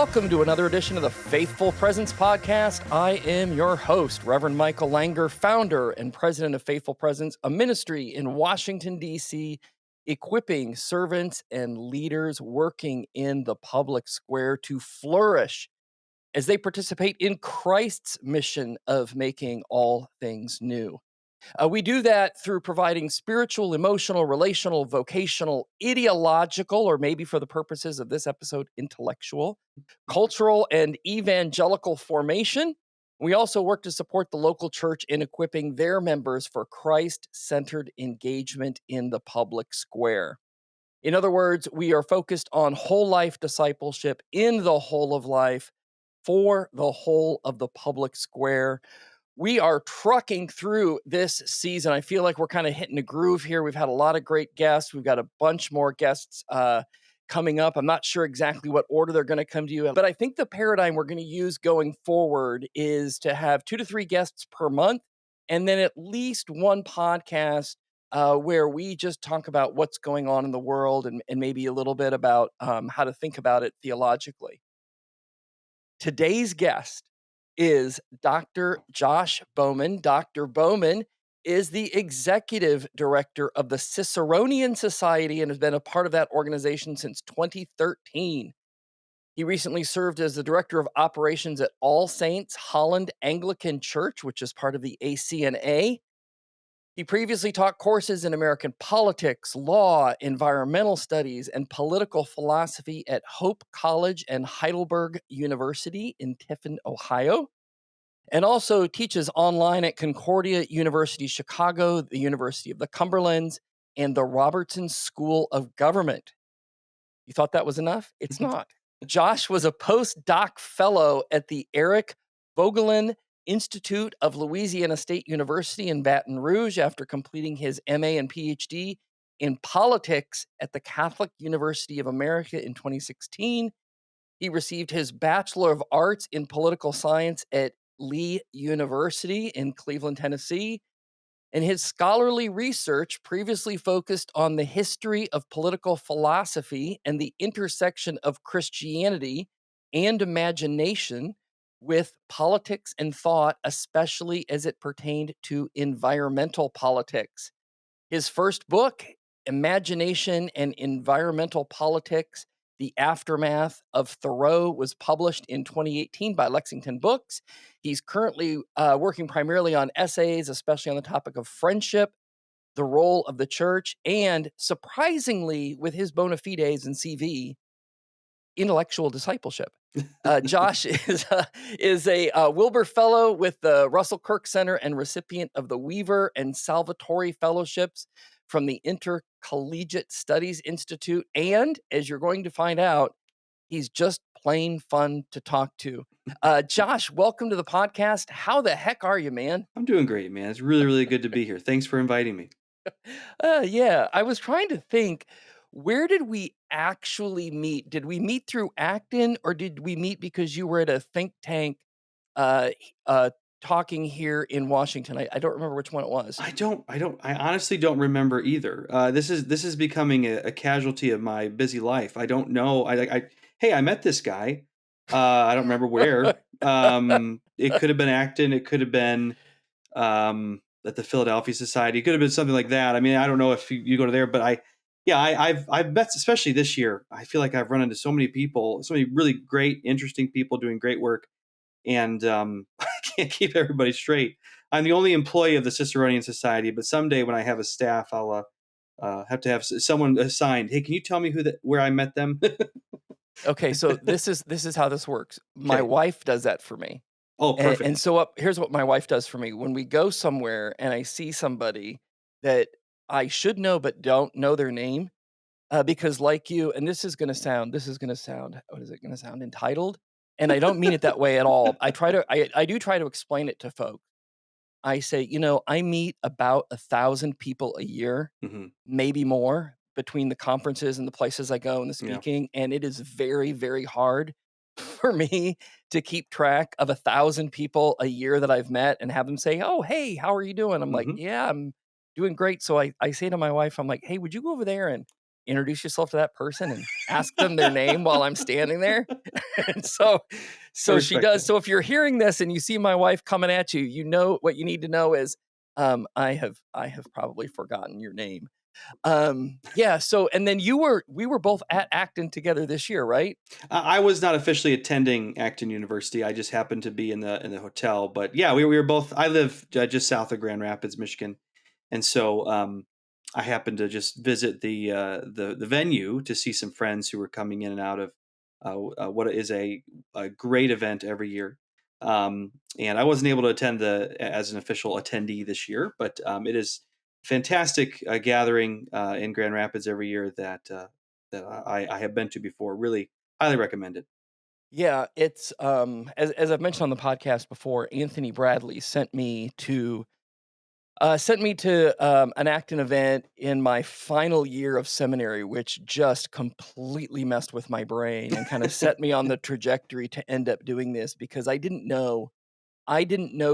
welcome to another edition of the Faithful Presence Podcast. I am your host, Reverend Michael Langer, founder and president of Faithful Presence, a ministry in Washington, D.C., equipping servants and leaders working in the public square to flourish as they participate in Christ's mission of making all things new. We do that through providing spiritual, emotional, relational, vocational, ideological, or maybe for the purposes of this episode, intellectual, cultural, and evangelical formation. We also work to support the local church in equipping their members for Christ-centered engagement in the public square. In other words, we are focused on whole life discipleship in the whole of life for the whole of the public square. We are trucking through this season. I feel like we're kind of hitting a groove here. We've had a lot of great guests. We've got a bunch more guests coming up. I'm not sure exactly what order they're going to come to you, but I think the paradigm we're going to use going forward is to have 2 to 3 guests per month, and then at least one podcast where we just talk about what's going on in the world and maybe a little bit about how to think about it theologically. Today's guest is Dr. Josh Bowman. Dr. Bowman is the executive director of the Ciceronian Society and has been a part of that organization since 2013. He recently served as the director of operations at All Saints Holland Anglican Church, which is part of the ACNA. He previously taught courses in American politics, law, environmental studies, and political philosophy at Hope College and Heidelberg University in Tiffin, Ohio, and also teaches online at Concordia University, Chicago, the University of the Cumberlands, and the Robertson School of Government. You thought that was enough? It's not. Josh was a postdoc fellow at the Eric Vogelin Institute of Louisiana State University in Baton Rouge after completing his MA and PhD in politics at the Catholic University of America in 2016. He received his Bachelor of Arts in Political Science at Lee University in Cleveland, Tennessee. And his scholarly research previously focused on the history of political philosophy and the intersection of Christianity and imagination with politics and thought, especially as it pertained to environmental politics. His first book, Imagination and Environmental Politics, The Aftermath of Thoreau, was published in 2018 by Lexington Books. He's currently working primarily on essays, especially on the topic of friendship, the role of the church, and surprisingly, with his bona fides and CV, intellectual discipleship. Josh is a Wilbur Fellow with the Russell Kirk Center and recipient of the Weaver and Salvatore Fellowships from the Intercollegiate Studies Institute. And as you're going to find out, he's just plain fun to talk to. Josh, welcome to the podcast. How the heck are you, man? I'm doing great, man. It's really, really good to be here. Thanks for inviting me. Yeah, I was trying to think, where did we actually meet? Did we meet through Acton, or did we meet because you were at a think tank uh, talking here in Washington? I don't remember which one it was. I honestly don't remember either. This is becoming a casualty of my busy life. I don't know. Hey, I met this guy. I don't remember where. It could have been Acton. It could have been at the Philadelphia Society. It could have been something like that. I mean, I don't know if you go to there, but I've met, especially this year. I feel like I've run into so many people, so many really great, interesting people doing great work, and I can't keep everybody straight. I'm the only employee of the Ciceronian Society, but someday when I have a staff, I'll have to have someone assigned. Hey, can you tell me where I met them? Okay, so this is how this works. My Okay. wife does that for me. Oh, perfect. And so here's what my wife does for me. When we go somewhere and I see somebody that I should know but don't know their name, because like you, and this is going to sound, what is it going to sound? Entitled? And I don't mean it that way at all. I do try to explain it to folks. I say, I meet about 1,000 people a year, hmm maybe more, between the conferences and the places I go and the Yeah. speaking. And it is very, very hard for me to keep track of 1,000 people a year that I've met and have them say, "Oh, hey, how are you doing?" I'm like, hmm "Yeah, I'm doing great." So I say to my wife, I'm like, "Hey, would you go over there and introduce yourself to that person and ask them their name while I'm standing there. And I so she respect does. that. So if you're hearing this and you see my wife coming at you, you know what you need to know is, I have probably forgotten your name. Yeah, so and then we were both at Acton together this year, right? I was not officially attending Acton University. I just happened to be in the hotel. But yeah, we were both. I live just south of Grand Rapids, Michigan, and so I happened to just visit the venue to see some friends who were coming in and out of what is a great event every year. And I wasn't able to attend the as an official attendee this year, but it is fantastic gathering in Grand Rapids every year that I have been to before. Really highly recommend it. Yeah, it's as I've mentioned on the podcast before, Anthony Bradley sent me to an Acton event in my final year of seminary, which just completely messed with my brain and kind of set me on the trajectory to end up doing this because I didn't know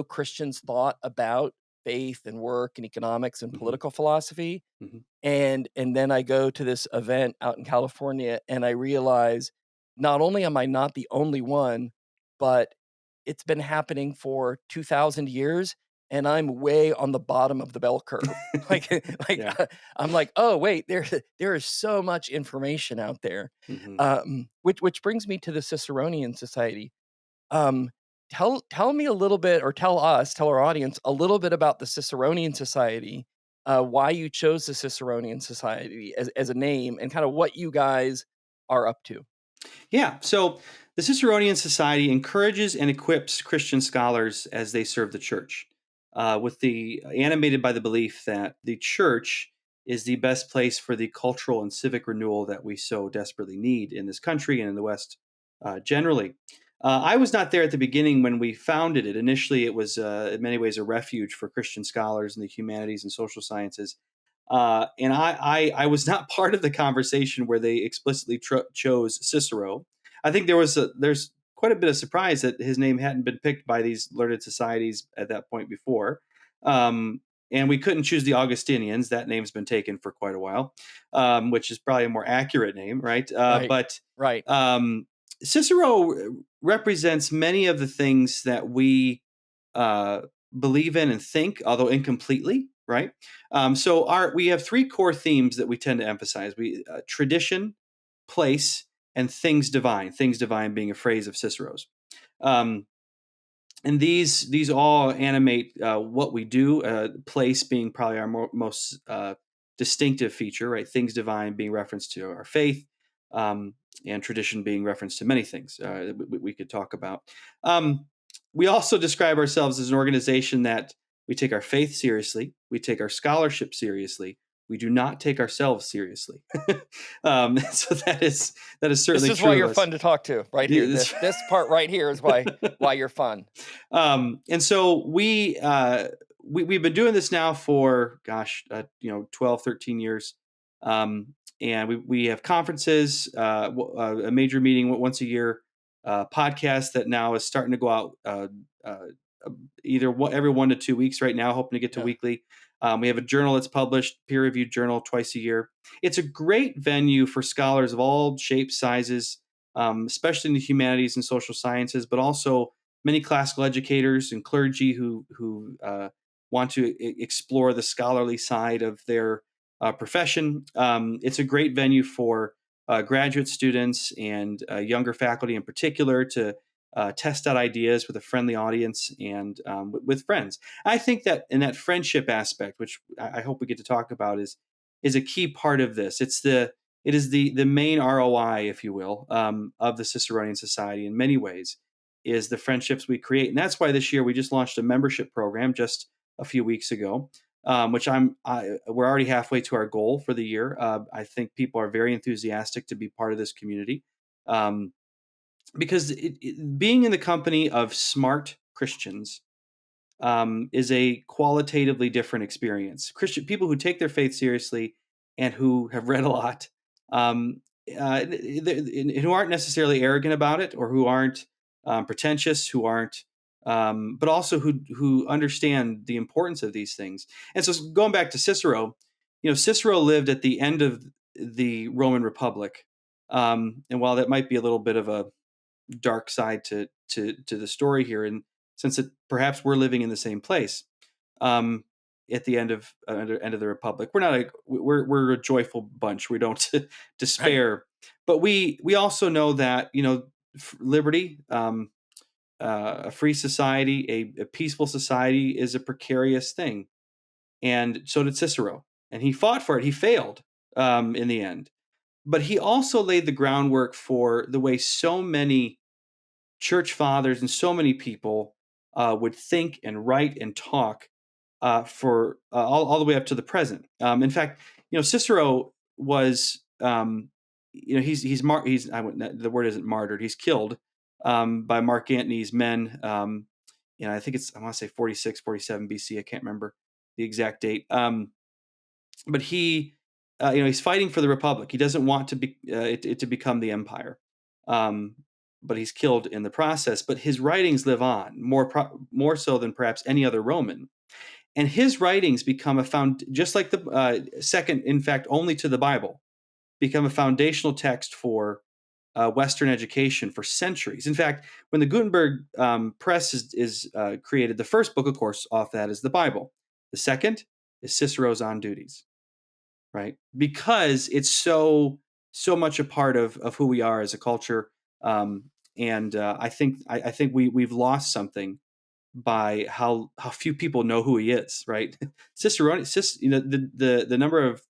Christians thought about faith and work and economics and Hmm. political philosophy. Hmm. And then I go to this event out in California and I realize not only am I not the only one, but it's been happening for 2,000 years and I'm way on the bottom of the bell curve. Like like Yeah. I'm like, "Oh, wait, there is so much information out there." Hmm. Which brings me to the Ciceronian Society. Um, tell me a little bit, or tell our audience a little bit about the Ciceronian Society, why you chose the Ciceronian Society as a name, and kind of what you guys are up to. Yeah. So the Ciceronian Society encourages and equips Christian scholars as they serve the church, with the animated by the belief that the church is the best place for the cultural and civic renewal that we so desperately need in this country and in the West generally. I was not there at the beginning when we founded it. Initially, it was in many ways a refuge for Christian scholars in the humanities and social sciences. And I was not part of the conversation where they explicitly chose Cicero. I think there's quite a bit of surprise that his name hadn't been picked by these learned societies at that point before. Um, and we couldn't choose the Augustinians. That name's been taken for quite a while, which is probably a more accurate name, right? Right, But right. um, Cicero represents many of the things that we uh, believe in and think, although incompletely, right? So we have three core themes that we tend to emphasize: we tradition, place, and things divine. Things divine being a phrase of Cicero's. Um, and these all animate what we do. Place being probably our most distinctive feature, right? Things divine being reference to our faith, um, and tradition being reference to many things we could talk about. Um, we also describe ourselves as an organization that we take our faith seriously, we take our scholarship seriously. We do not take ourselves seriously. So that is This certainly is why true of you're us. fun to talk to, right here. This part right here is why you're fun. And so we've been doing this now for 12, 13 years. And we have conferences, a major meeting once a year, podcast that now is starting to go out uh, every 1 to 2 weeks right now, hoping to get to Yeah. weekly. We have a journal that's published, peer reviewed journal twice a year. It's a great venue for scholars of all shapes, sizes, especially in the humanities and social sciences, but also many classical educators and clergy who want to explore the scholarly side of their profession. It's a great venue for graduate students and younger faculty in particular to test out ideas with a friendly audience and with friends. I think that in that friendship aspect, which I hope we get to talk about, is a key part of this. It is the main ROI, if you will, of the Ciceronian Society in many ways, is the friendships we create. And that's why this year we just launched a membership program just a few weeks ago, which we're already halfway to our goal for the year. I think people are very enthusiastic to be part of this community, because being in the company of smart Christians is a qualitatively different experience. Christian people who take their faith seriously and who have read a lot, um, and who aren't necessarily arrogant about it, or who aren't pretentious, who aren't, but also who understand the importance of these things. And so, going back to Cicero, Cicero lived at the end of the Roman Republic. And while that might be a little bit of a dark side to the story here, and since perhaps we're living in the same place, um, at the end of the Republic, we're a joyful bunch. We don't Right. despair, but we also know that liberty, a free society, a peaceful society is a precarious thing, and so did Cicero, and he fought for it. He failed in the end, but he also laid the groundwork for the way so many church fathers and so many people would think and write and talk for all the way up to the present. In fact, Cicero was, the word isn't martyred. He's killed by Mark Antony's men. I think I want to say 46, 47 BC. I can't remember the exact date. But he's fighting for the republic. He doesn't want to be it to become the empire. Um, but he's killed in the process. But his writings live on more so than perhaps any other Roman, and his writings become just like the second, in fact, only to the Bible, become a foundational text for Western education for centuries. In fact, when the Gutenberg press is created, the first book, of course, off that is the Bible. The second is Cicero's On Duties, right? Because it's so much a part of who we are as a culture, and I think we've lost something by how few people know who he is, right? Cicerone, the number of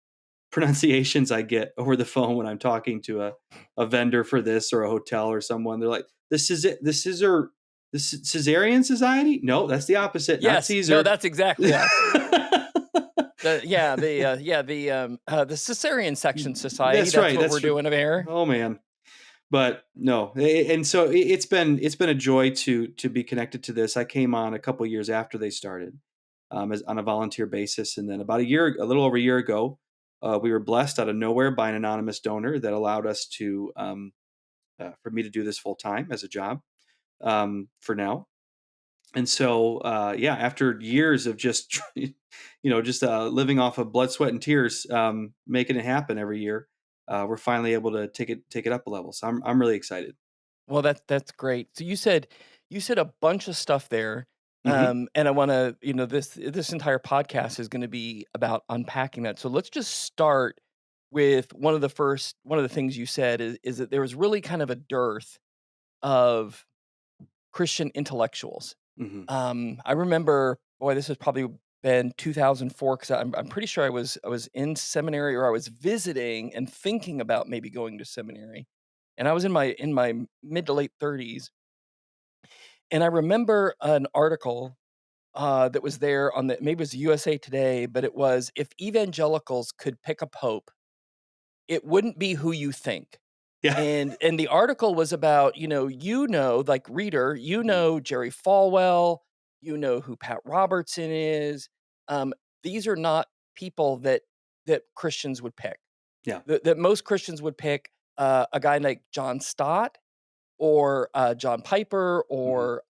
pronunciations I get over the phone when I'm talking to a vendor for this or a hotel or someone, they're like, "This is it. This is the Caesarian Society? No, that's the opposite. Not Yes. No, Caesar." that's exactly us. The Ciceronian Section Society. That's That's right. what we're doing over here. Oh man. But no, and so it's been a joy to be connected to this. I came on a couple years after they started, as on a volunteer basis, and then a little over a year ago, we were blessed out of nowhere by an anonymous donor that allowed us for me to do this full time as a job, for now. And so, yeah, after years of just just living off of blood, sweat, and tears, making it happen every year, we're finally able to take it up a level. So I'm really excited. Well, that's great. So you said a bunch of stuff there, Hmm. and I want to, this entire podcast is going to be about unpacking that. So let's just start with one of the things you said is that there was really kind of a dearth of Christian intellectuals. Hmm. I remember, boy, this has probably been 2004 because I'm pretty sure I was in seminary or I was visiting and thinking about maybe going to seminary, and I was in my mid to late 30s, and I remember an article that was there on the maybe it was USA Today, but it was if evangelicals could pick a pope, it wouldn't be who you think. Yeah. And the article was about, like reader, Mhm. Jerry Falwell, who Pat Robertson is. Um, these are not people that Christians would pick. Yeah. That most Christians would pick a guy like John Stott or John Piper Hmm. or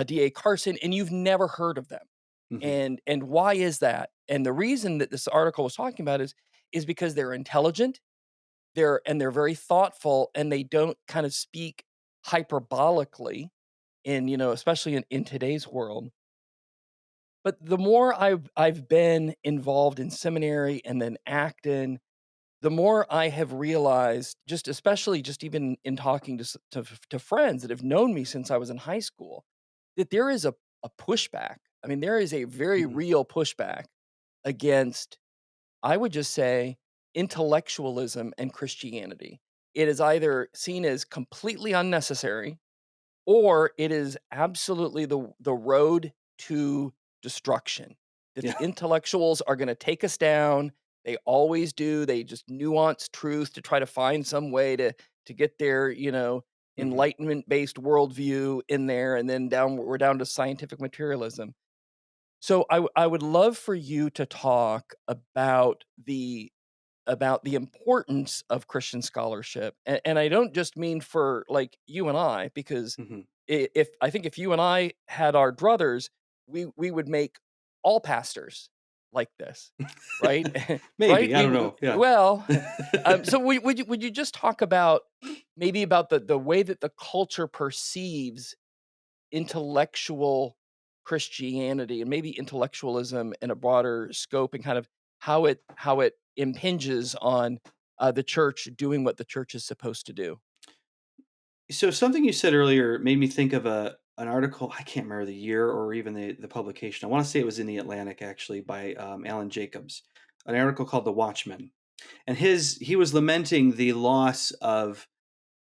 D.A. Carson, and you've never heard of them. Hmm. And why is that? And the reason that this article was talking about is because they're intelligent, they're very thoughtful, and they don't kind of speak hyperbolically in, especially in today's world. But the more I've been involved in seminary and then Acton, the more I have realized, just especially just even in talking to friends that have known me since I was in high school, that there is a pushback. I mean, there is a very Hmm. real pushback against, I would just say, intellectualism and Christianity. It is either seen as completely unnecessary or it is absolutely the road to destruction. That the Yeah. intellectuals are gonna take us down. They always do. They just nuance truth to try to find some way to get their, Hmm. enlightenment-based worldview in there, and then we're down to scientific materialism. So I would love for you to talk about the importance of Christian scholarship, and I don't just mean for, like, you and I, because Hmm. if I think if you and I had our druthers, we would make all pastors. like this, right? Right? Maybe, I don't know. Yeah. Well, so would you just talk about maybe about the way that the culture perceives intellectual Christianity and maybe intellectualism in a broader scope and kind of how it impinges on the church doing what the church is supposed to do? So something you said earlier made me think of an article. I can't remember the year or even the publication. I want to say it was in the Atlantic, actually, by Alan Jacobs, an article called "The Watchman," and he was lamenting the loss of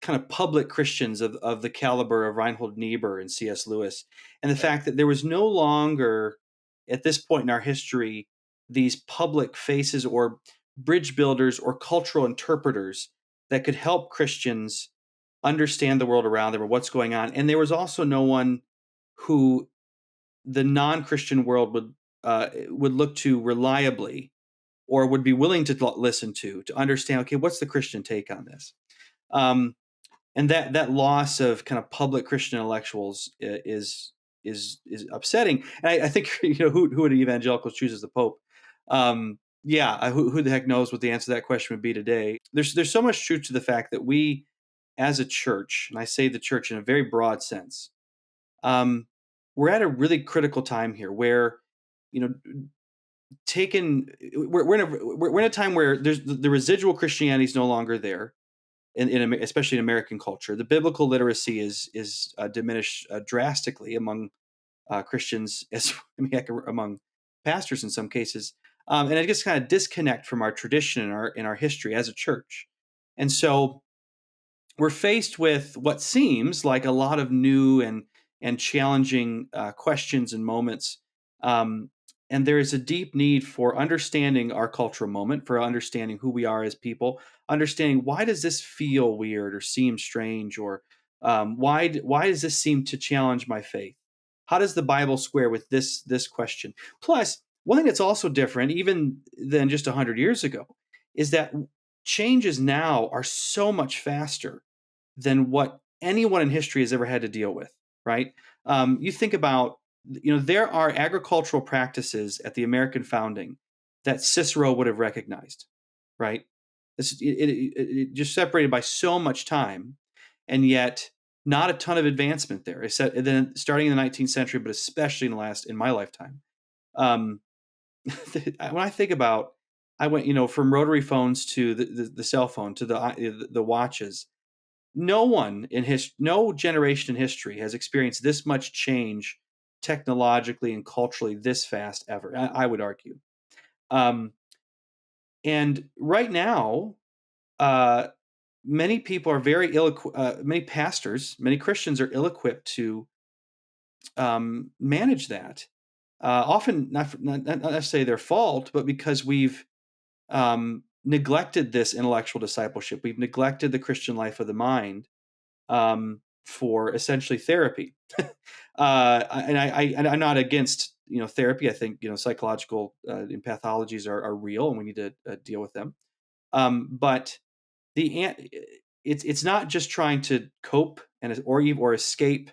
kind of public Christians of the caliber of Reinhold Niebuhr and C.S. Lewis, and the Right. fact that there was no longer, at this point in our history, these public faces or bridge builders or cultural interpreters that could help Christians understand the world around them or what's going on. And there was also no one who the non-Christian world would look to reliably or would be willing to listen to understand. Okay, what's the Christian take on this? Um, and that loss of kind of public Christian intellectuals is upsetting. And I think who would evangelicals choose as the Pope? Yeah, who the heck knows what the answer to that question would be today? There's so much truth to the fact that we, as a church, and I say the church in a very broad sense, um, we're at a really critical time here where you know taken we're in a time where there's the residual Christianity is no longer there especially in American culture. The biblical literacy is diminished drastically among Christians, as I mean, heck, among pastors in some cases, and it gets kind of disconnect from our tradition and our history as a church. And so we're faced with what seems like a lot of new and challenging questions and moments. Um, and there is a deep need for understanding our cultural moment, for understanding who we are as people, understanding why does this feel weird or seem strange, or why does this seem to challenge my faith? How does the Bible square with this question? Plus, one thing that's also different, even than just 100 years ago, is that changes now are so much faster than what anyone in history has ever had to deal with, right? You think about, there are agricultural practices at the American founding that Cicero would have recognized, right? It just separated by so much time, and yet not a ton of advancement there. I said, then starting in the 19th century, but especially in my lifetime. Um, when I think about, I went, from rotary phones to the cell phone to the watches. No generation in history has experienced this much change technologically and culturally this fast ever. I would argue. Um, and right now, uh, many people are many pastors, many Christians are ill-equipped to manage that. Often not necessarily their fault, but because we've neglected this intellectual discipleship. We've neglected the Christian life of the mind for essentially therapy. I'm not against therapy. I think psychological and pathologies are real, and we need to deal with them. But it's not just trying to cope or escape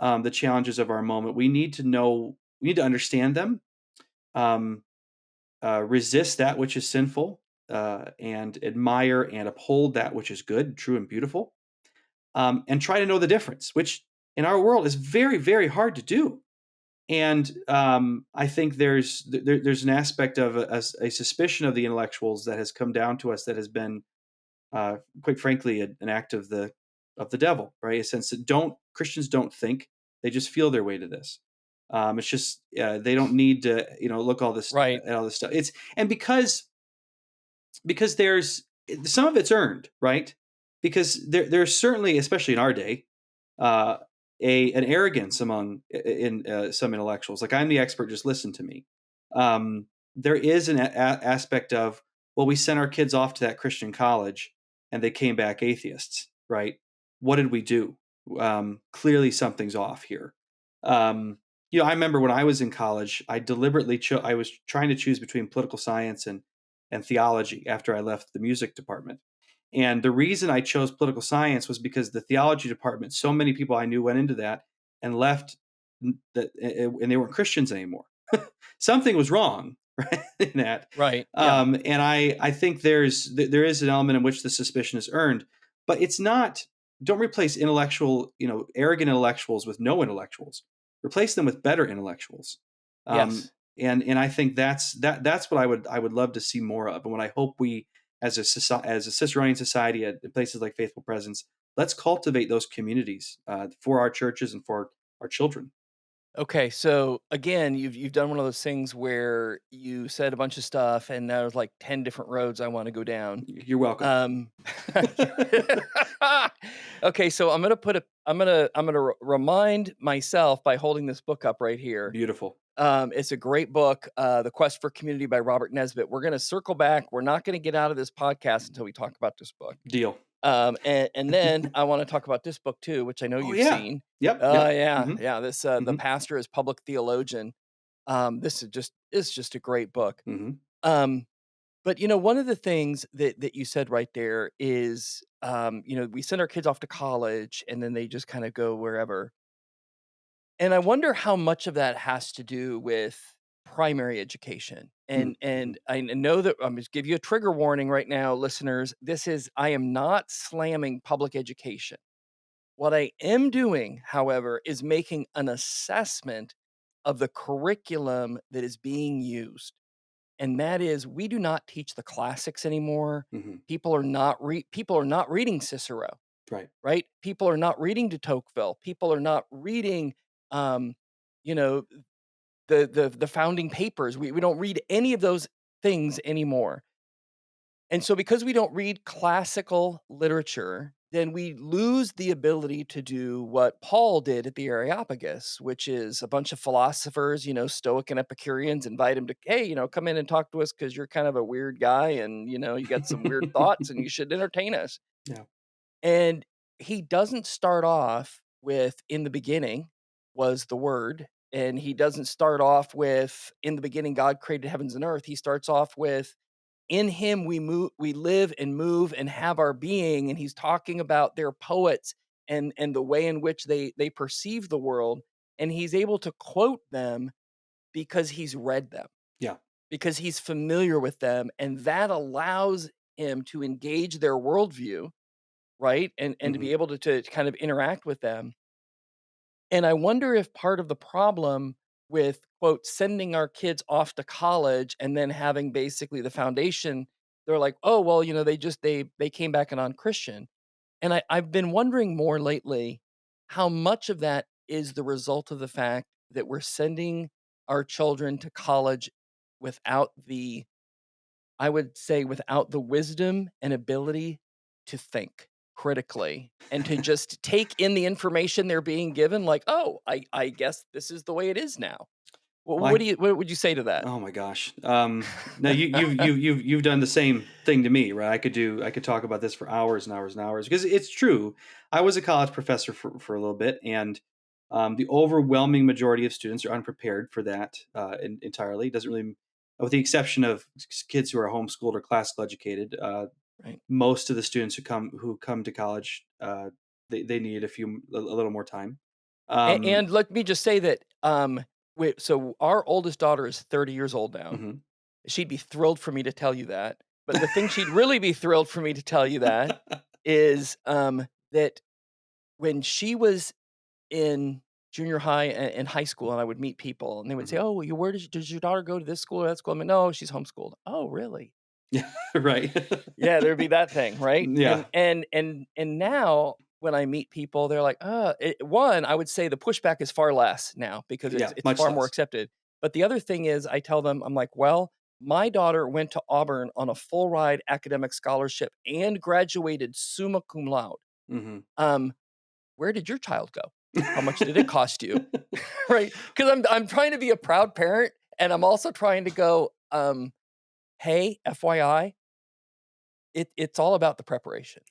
the challenges of our moment. We need to understand them, um, resist that which is sinful, and admire and uphold that which is good, true, and beautiful, and try to know the difference, which in our world is very, very hard to do. And I think there's an aspect of a suspicion of the intellectuals that has come down to us that has been, quite frankly, an act of the devil, right? A sense that Christians don't think; they just feel their way to this. It's just they don't need to, look all this Right. at all this stuff. And because there's some of it's earned, right? Because there's certainly, especially in our day, uh, an arrogance among in some intellectuals. Like, I'm the expert, just listen to me. There is an aspect of, well, we sent our kids off to that Christian college and they came back atheists, right? What did we do? Clearly, something's off here. I remember when I was in college, I was trying to choose between political science and theology after I left the music department. And the reason I chose political science was because the theology department, so many people I knew went into that and left and they weren't Christians anymore. Something was wrong. right? In that, Right. Yeah. and I think there is an element in which the suspicion is earned, but it's not. Don't replace arrogant intellectuals with no intellectuals. Replace them with better intellectuals. Um, Yes. and I think that's what I would love to see more of, and what I hope we as a Ciceronian society at places like Faithful Presence, let's cultivate those communities for our churches and for our children. Okay, so again, you've done one of those things where you said a bunch of stuff, and there's like 10 different roads I want to go down. You're welcome. Um, okay, so I'm gonna remind myself by holding this book up right here. Beautiful. It's a great book, The Quest for Community by Robert Nesbitt. We're gonna circle back. We're not gonna get out of this podcast until we talk about this book. Deal. And then I want to talk about this book too, which I know Oh you've yeah. seen. Yep. Oh Yep. yeah, Hmm. yeah. This The Hmm. Pastor is Public Theologian. This is just a great book. Hmm. Um, but one of the things that you said right there is, we send our kids off to college and then they just kind of go wherever. And I wonder how much of that has to do with primary education. And Hmm. and I know that I'm just give you a trigger warning right now, listeners. I am not slamming public education. What I am doing, however, is making an assessment of the curriculum that is being used. And that is, we do not teach the classics anymore. Hmm. People are not reading Cicero, Right. right? People are not reading de Tocqueville. People are not reading um, you know, the founding papers. We don't read any of those things anymore. And so because we don't read classical literature, then we lose the ability to do what Paul did at the Areopagus, which is a bunch of philosophers, Stoic and Epicureans, invite him to, hey, come in and talk to us because you're kind of a weird guy and, you got some weird thoughts and you should entertain us. Yeah. And he doesn't start off with in the beginning was the word. And he doesn't start off with in the beginning God created heavens and earth. He starts off with in him we live and move and have our being, and he's talking about their poets and the way in which they perceive the world, and he's able to quote them because he's read them, Yeah. because he's familiar with them, and that allows him to engage their worldview, right? And to Hmm. be able to kind of interact with them. And I wonder if part of the problem with, quote, sending our kids off to college and then having basically the foundation, they're like, oh, well, they came back a non-Christian. And I've been wondering more lately how much of that is the result of the fact that we're sending our children to college without the I would say without the wisdom and ability to think critically and to just take in the information they're being given like, "Oh, I guess this is the way it is now." Well, What would you say to that? oh my gosh. No, you've done the same thing to me, right? I could talk about this for hours and hours and hours because it's true. I was a college professor for a little bit, and the overwhelming majority of students are unprepared for that entirely. It doesn't really, with the exception of kids who are homeschooled or classical educated. Right. Most of the students who come to college, they need a little more time. And Um, let me just say that, so our oldest daughter is 30 years old now. mhm. She'd be thrilled for me to tell you that, but the thing she'd really be thrilled for me to tell you that is, that when she was in junior high and high school, and I would meet people, and they would say, Mhm. "Oh, where does your daughter go to this school or that school?" I'm like, "No, she's homeschooled." "Oh, really?" Yeah, right. Yeah, there'd be that thing, right? And Yeah, and and and now when I meet people, they're like, one, I would say the pushback is far less now because it's yeah, it's much far more less. accepted. But the other thing is, I tell them, I'm like, "Well, my daughter went to Auburn on a full ride academic scholarship and graduated summa cum laude. Mhm. Um, where did your child go? How much did it cost you?" Right? Because I'm trying to be a proud parent, and I'm also trying to go, "Hey, FYI, it's all about the preparation."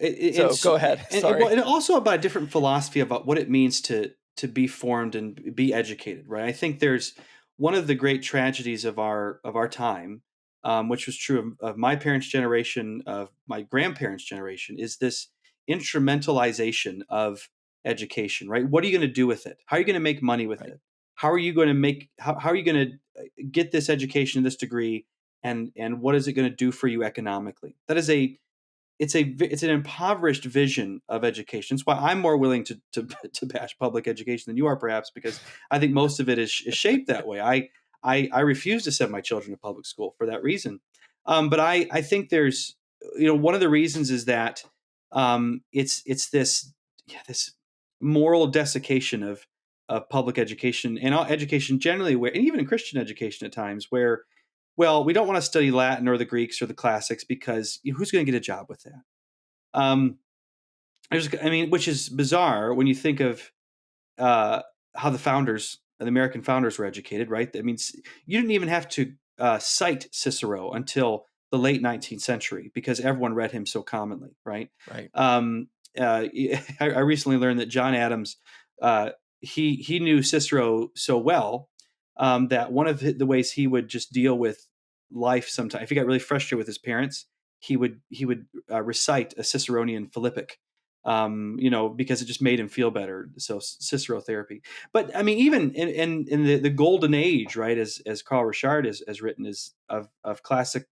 And So, go ahead, well, sorry. and also about a different philosophy about what it means to be formed and be educated, right? I think there's one of the great tragedies of our time, which was true of my parents' generation, of my grandparents' generation, is this instrumentalization of education, right? What are you going to do with it? How are you going to make money with Right, it? How are you going to how are you going to get this education, this degree, and what is it going to do for you economically? That is it's an impoverished vision of education. It's why I'm more willing to to bash public education than you are, perhaps, because I think most of it is shaped that way. I refuse to send my children to public school for that reason. But I think there's, one of the reasons is that it's this, this moral desiccation of public education and all education generally, where, and even in Christian education at times, where, well, we don't want to study Latin or the Greeks or the classics because who's going to get a job with that? Um, I mean, which is bizarre when you think of uh, how the American founders were educated, right? I mean, you didn't even have to cite Cicero until the late 19th century because everyone read him so commonly, right? Right. Um, I recently learned that John Adams, he knew Cicero so well that one of the ways he would just deal with life sometimes, if he got really frustrated with his parents, he would recite a Ciceronian Philippic, because it just made him feel better. So Cicero therapy. But I mean, even in the golden age, right, as Carl Richard has written, is of classic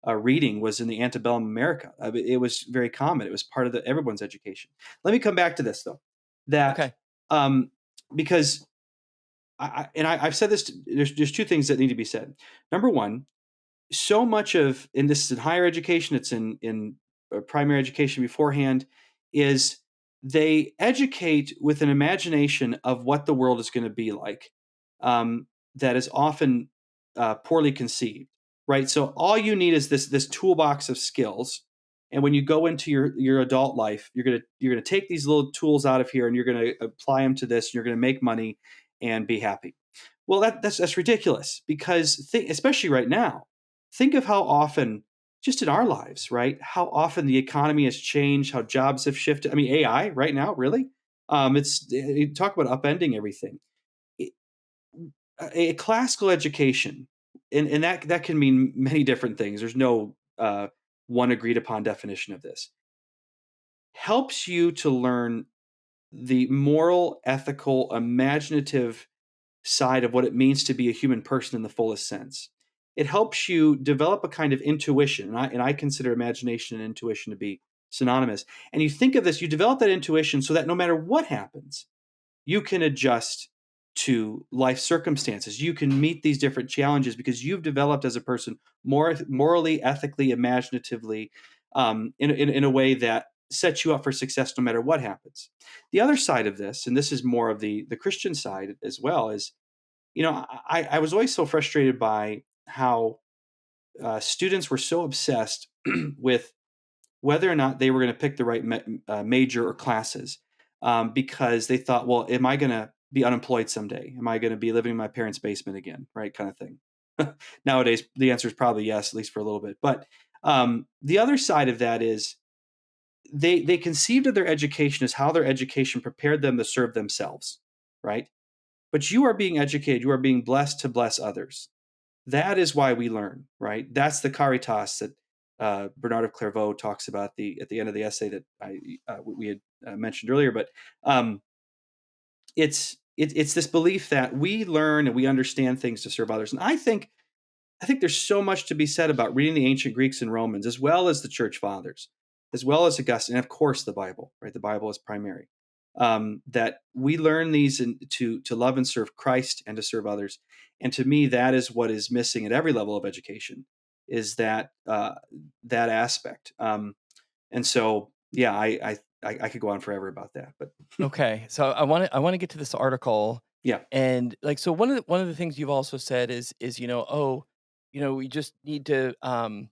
reading was in the antebellum America. It was very common. It was part of everyone's education. Let me come back to this though, that Okay. because I've said this. There's two things that need to be said. Number one, so much of, and this is in higher education, it's in primary education beforehand, is they educate with an imagination of what the world is going to be like, that is often poorly conceived, right? So all you need is this toolbox of skills, and when you go into your adult life, you're gonna take these little tools out of here, and you're gonna apply them to this, and you're gonna make money and be happy. Well, that's ridiculous because especially right now, think of how often, just in our lives, right? How often the economy has changed, how jobs have shifted. I mean, AI right now, really? You talk about upending everything. It- a classical education, and that can mean many different things. There's no one agreed upon definition of this. Helps you to learn the moral, ethical, imaginative side of what it means to be a human person in the fullest sense. It helps you develop a kind of intuition, and I consider imagination and intuition to be synonymous. And you think of this, you develop that intuition so that no matter what happens, you can adjust to life circumstances. You can meet these different challenges because you've developed as a person more morally, ethically, imaginatively, in a way that sets you up for success no matter what happens. The other side of this, and this is more of the Christian side as well, is, I was always so frustrated by how students were so obsessed with whether or not they were going to pick the right major or classes, because they thought, well, am I going to be unemployed someday? Am I going to be living in my parents' basement again? Right, kind of thing. Nowadays, the answer is probably yes, at least for a little bit. But the other side of that is they conceived of their education as how their education prepared them to serve themselves, right? But you are being educated, you are being blessed to bless others. That is why we learn, right? That's the caritas that Bernard of Clairvaux talks about at the end of the essay that we had mentioned earlier. But it's this belief that we learn and we understand things to serve others. And I think there's so much to be said about reading the ancient Greeks and Romans, as well as the church fathers, as well as Augustine, and of course the Bible, right? The Bible is primary. That we learn these to love and serve Christ and to serve others. And to me, that is what is missing at every level of education, is that aspect. And so, yeah, I could go on forever about that, but Okay. So I want to get to this article, yeah. and like, so one of the things you've also said is, we just need to, one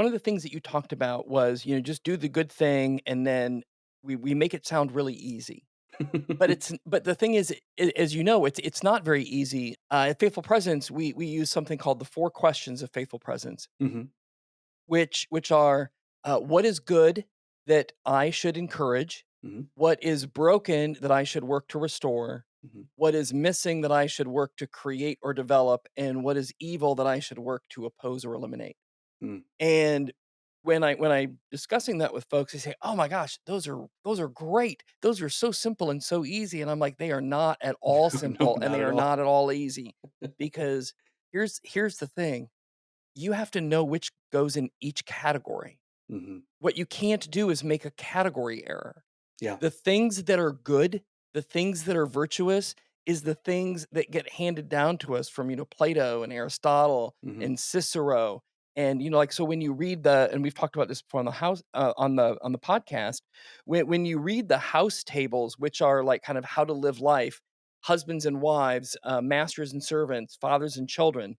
of the things that you talked about was, just do the good thing, and then we make it sound really easy. But the thing is, as you know, it's not very easy. At Faithful Presence, we use something called the 4 questions of Faithful Presence, Hmm. which are, what is good that I should encourage? Hmm. What is broken that I should work to restore? Hmm. What is missing that I should work to create or develop? And what is evil that I should work to oppose or eliminate? Hmm. And when I discussing that with folks, they say, "Oh my gosh, those are great. Those are so simple and so easy." And I'm like, "They are not at all No, simple, and not they at are all. not at all easy." Because here's the thing. You have to know which goes in each category. Hmm. What you can't do is make a category error. Yeah. The things that are good, the things that are virtuous is the things that get handed down to us from, Plato and Aristotle Hmm. and Cicero. And, like, so when you read and we've talked about this before on the house, on the podcast, when you read the house tables, which are like kind of how to live life, husbands and wives, masters and servants, fathers and children,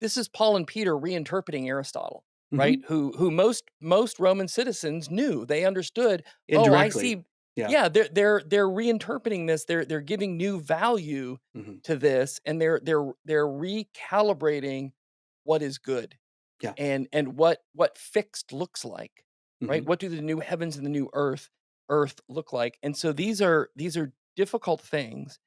this is Paul and Peter reinterpreting Aristotle, right? Hmm. Who most Roman citizens knew. They understood, "Oh, I Indirectly. see." Yeah. Yeah, they're reinterpreting this. They're giving new value Hmm. to this, and they're recalibrating what is good Yeah. and what fixed looks like, right? Hmm. What do the new heavens and the new earth look like? And so these are difficult things.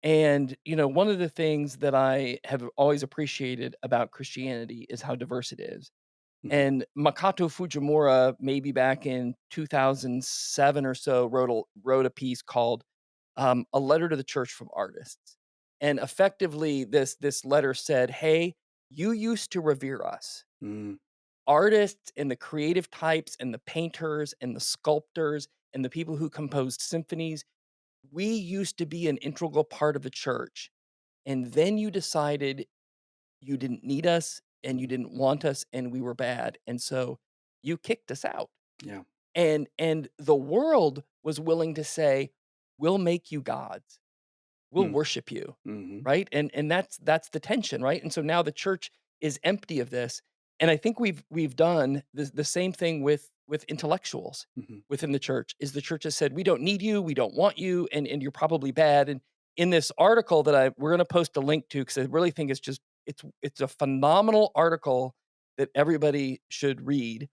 And, one of the things that I have always appreciated about Christianity is how diverse it is. Hmm. And Makoto Fujimura, maybe back in 2007 or so, wrote a piece called "A Letter to the Church from Artists," and effectively, this letter said, "Hey, you used to revere us, Mm. artists and the creative types and the painters and the sculptors and the people who composed symphonies. We used to be an integral part of the church, and then you decided you didn't need us and you Mhm. didn't want us and we were bad. And so you kicked us out." Yeah. And the world was willing to say, "We'll make you gods. We'll Mm. worship you." Mhm. Right? And that's the tension, right? And so now the church is empty of this. And I think we've done the same thing with intellectuals Mhm. within the church. Is the church has said, "We don't need you, we don't want you, and you're probably bad." And in this article that we're gonna post a link to, because I really think it's a phenomenal article that everybody should read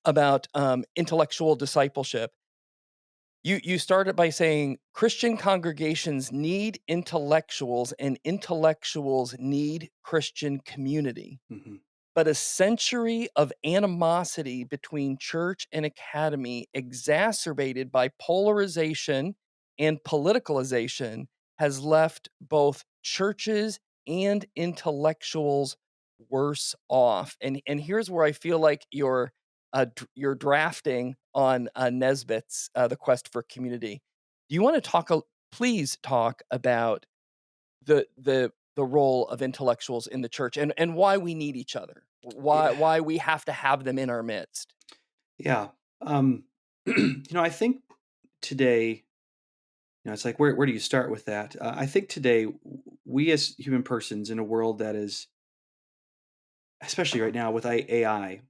about intellectual discipleship. You started by saying Christian congregations need intellectuals and intellectuals need Christian community. Mhm. But a century of animosity between church and academy, exacerbated by polarization and politicalization, has left both churches and intellectuals worse off. And here's where I feel like you're drafting on Nesbitt's The Quest for Community. Do you want to please talk about the role of intellectuals in the church and why we need each other? Why Yeah. why we have to have them in our midst? Yeah. I think today, it's like where do you start with that? I think today we as human persons in a world that is, especially right now with AI,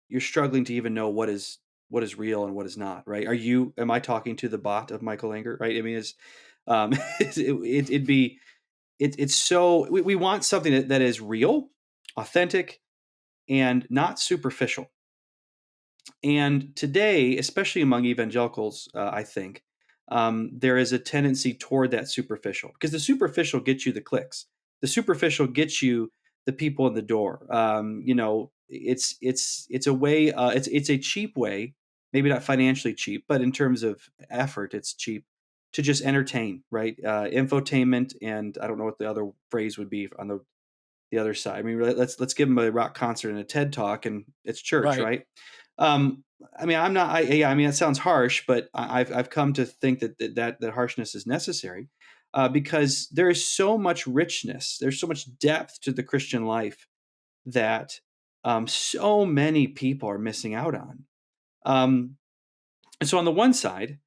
you're struggling to even know what is real and what is not, right? Am I talking to the bot of Michael Anger, right? I mean, it'd be it's so we want something that is real, authentic, and not superficial. And today, especially among evangelicals, I think there is a tendency toward that superficial, because the superficial gets you the clicks. The superficial gets you the people in the door. It's a way. It's a cheap way, maybe not financially cheap, but in terms of effort, it's cheap to just entertain, right? Infotainment, and I don't know what the other phrase would be on the other side. I mean, let's give them a rock concert and a TED talk, and it's church, Right, right? Um, I mean, I'm not. Yeah, I mean, it sounds harsh, but I've come to think that harshness is necessary, because there is so much richness, there's so much depth to the Christian life that so many people are missing out on. Um, and so, on the one side,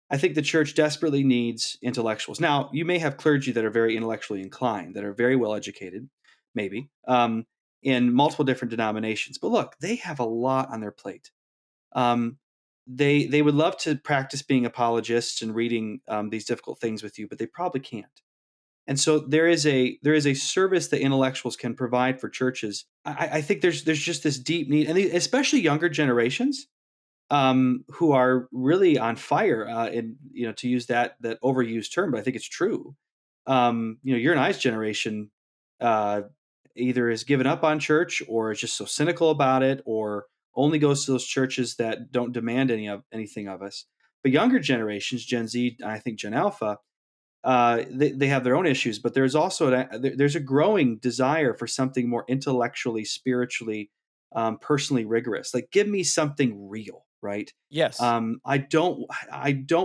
I think the church desperately needs intellectuals. Now, you may have clergy that are very intellectually inclined, that are very well educated, maybe, in multiple different denominations. But look, they have a lot on their plate. Um, they would love to practice being apologists and reading these difficult things with you, but they probably can't. And so there is a service that intellectuals can provide for churches. I think there's just this deep need, and especially younger generations who are really on fire. And to use that overused term, but I think it's true. Your and I's generation uh, either has given up on church or is just so cynical about it, or only goes to those churches that don't demand anything of us. But younger generations, Gen Z, I think Gen Alpha, they have their own issues, but there's also there's a growing desire for something more intellectually, spiritually, personally rigorous. Like, give me something real, right? Yes. I don't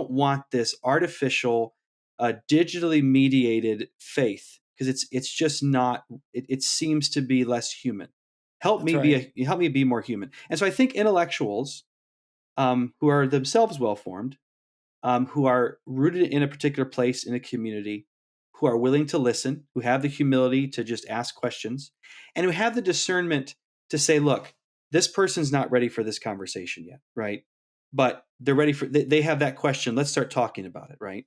want this artificial, digitally mediated faith, because it's just not. It seems to be less human. That's right. Help me be more human. And so I think intellectuals, who are themselves well formed, who are rooted in a particular place in a community, who are willing to listen, who have the humility to just ask questions, and who have the discernment to say, look, this person's not ready for this conversation yet, right? But they're ready for, they have that question. Let's start talking about it, right?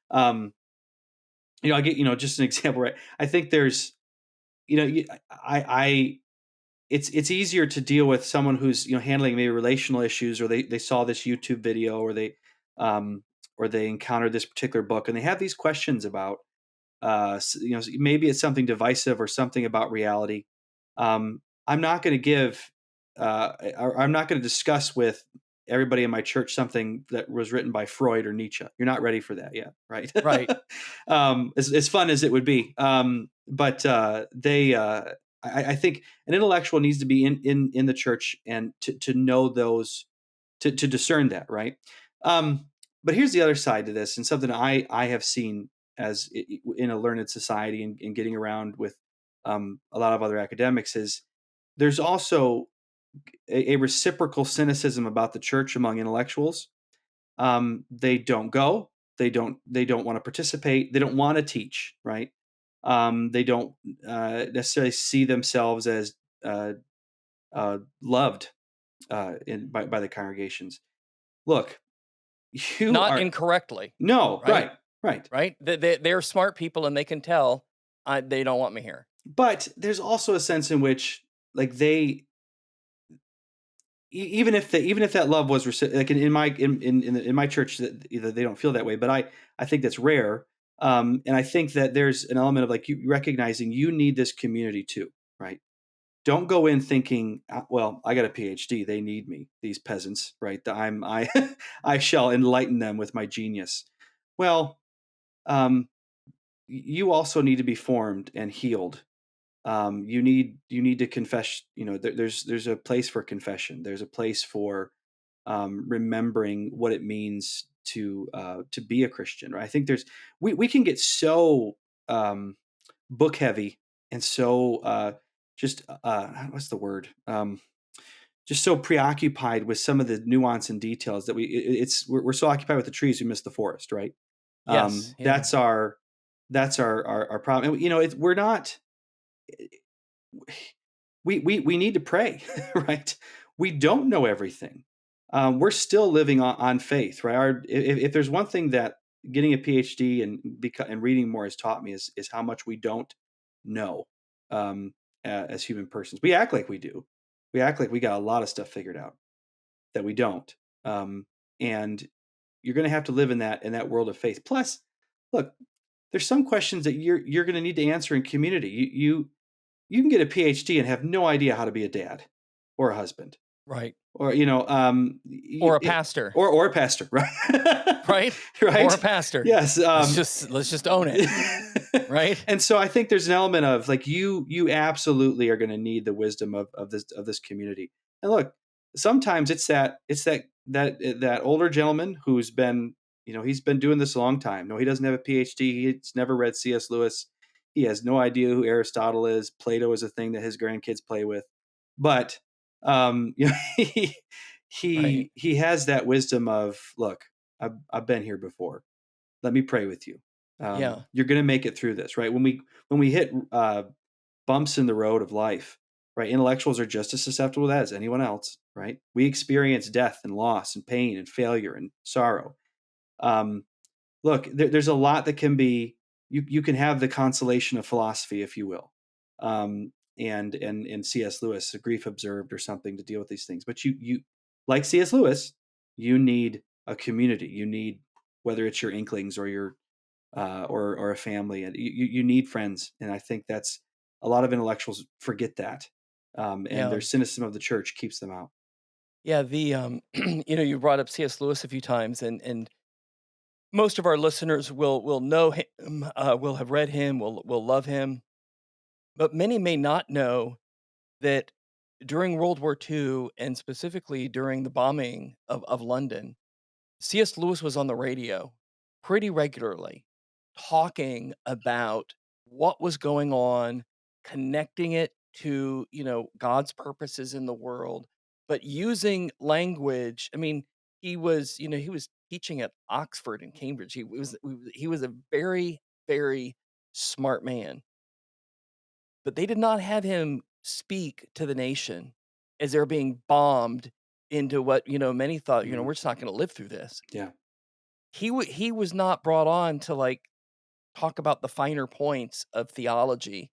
Um, I get, just an example, right? I think there's, I it's easier to deal with someone who's handling maybe relational issues, or they saw this YouTube video, um, or they encountered this particular book and they have these questions about maybe it's something divisive or something about reality. I'm not going to give I'm not going to discuss with everybody in my church something that was written by Freud or Nietzsche. You're not ready for that yet, right? Right. As fun as it would be, but I think an intellectual needs to be in the church and to know those, to discern that, right? But here's the other side to this, and something I have seen as in a learned society, and getting around with a lot of other academics, is there's also a reciprocal cynicism about the church among intellectuals. They don't go. They don't want to participate. They don't want to teach. Right. They don't necessarily see themselves as loved by the congregations. Look, you Not are incorrectly, no right? right, right. Right? They're smart people and they can tell they don't want me here. But there's also a sense in which, like, they even if that love was like in my in my church, that either they don't feel that way, but I think that's rare. And I think that there's an element of, like, you recognizing you need this community too, right? Don't go in thinking, well, I got a PhD, they need me, these peasants, right? I I shall enlighten them with my genius. Well, um, you also need to be formed and healed. You need to confess. There's a place for confession. There's a place for remembering what it means to be a Christian. Right? I think we can get so book heavy, and so just what's the word? Just so preoccupied with some of the nuance and details that we're so occupied with the trees we miss the forest. Right? Yes. Yeah. That's our problem. And, we're not. We need to pray, right? We don't know everything. We're still living on faith, right? If there's one thing that getting a PhD and reading more has taught me, is how much we don't know, as human persons. We act like we do. We act like we got a lot of stuff figured out that we don't. And you're going to have to live in that world of faith. Plus, look, there's some questions that you're going to need to answer in community. You can get a PhD and have no idea how to be a dad or a husband, Right. or Or a pastor, or a pastor, right? right? Or a Right? pastor. Yes. Let's just own it, right? And so I think there's an element of, like, you absolutely are going to need the wisdom of this community. And look, sometimes it's that older gentleman who's been, he's been doing this a long time. No, he doesn't have a PhD. He's never read C.S. Lewis. He has no idea who Aristotle is. Plato is a thing that his grandkids play with. But Right. he has that wisdom of, look, I've been here before. Let me pray with you. Yeah. You're going to make it through this, right? When we hit bumps in the road of life, right? Intellectuals are just as susceptible to that as anyone else, right? We experience death and loss and pain and failure and sorrow. Um, Look, there's a lot that can be. You can have the consolation of philosophy, if you will, and C.S. Lewis, A Grief Observed or something, to deal with these things. But you like C.S. Lewis, you need a community. You need, whether it's your inklings or your or a family, and you need friends. And I think A lot of intellectuals forget that, and Yeah. their cynicism of the church keeps them out. Yeah, you brought up C.S. Lewis a few times, and most of our listeners will know him, will have read him, will love him, but many may not know that during World War II, and specifically during the bombing of London, C.S. Lewis was on the radio pretty regularly talking about what was going on, connecting it to, God's purposes in the world, but using language. I mean, he was teaching at Oxford and Cambridge. He was a very, very smart man, but they did not have him speak to the nation as they're being bombed into what, many thought, Mhm. we're just not gonna live through this. Yeah. He was not brought on to, like, talk about the finer points of theology.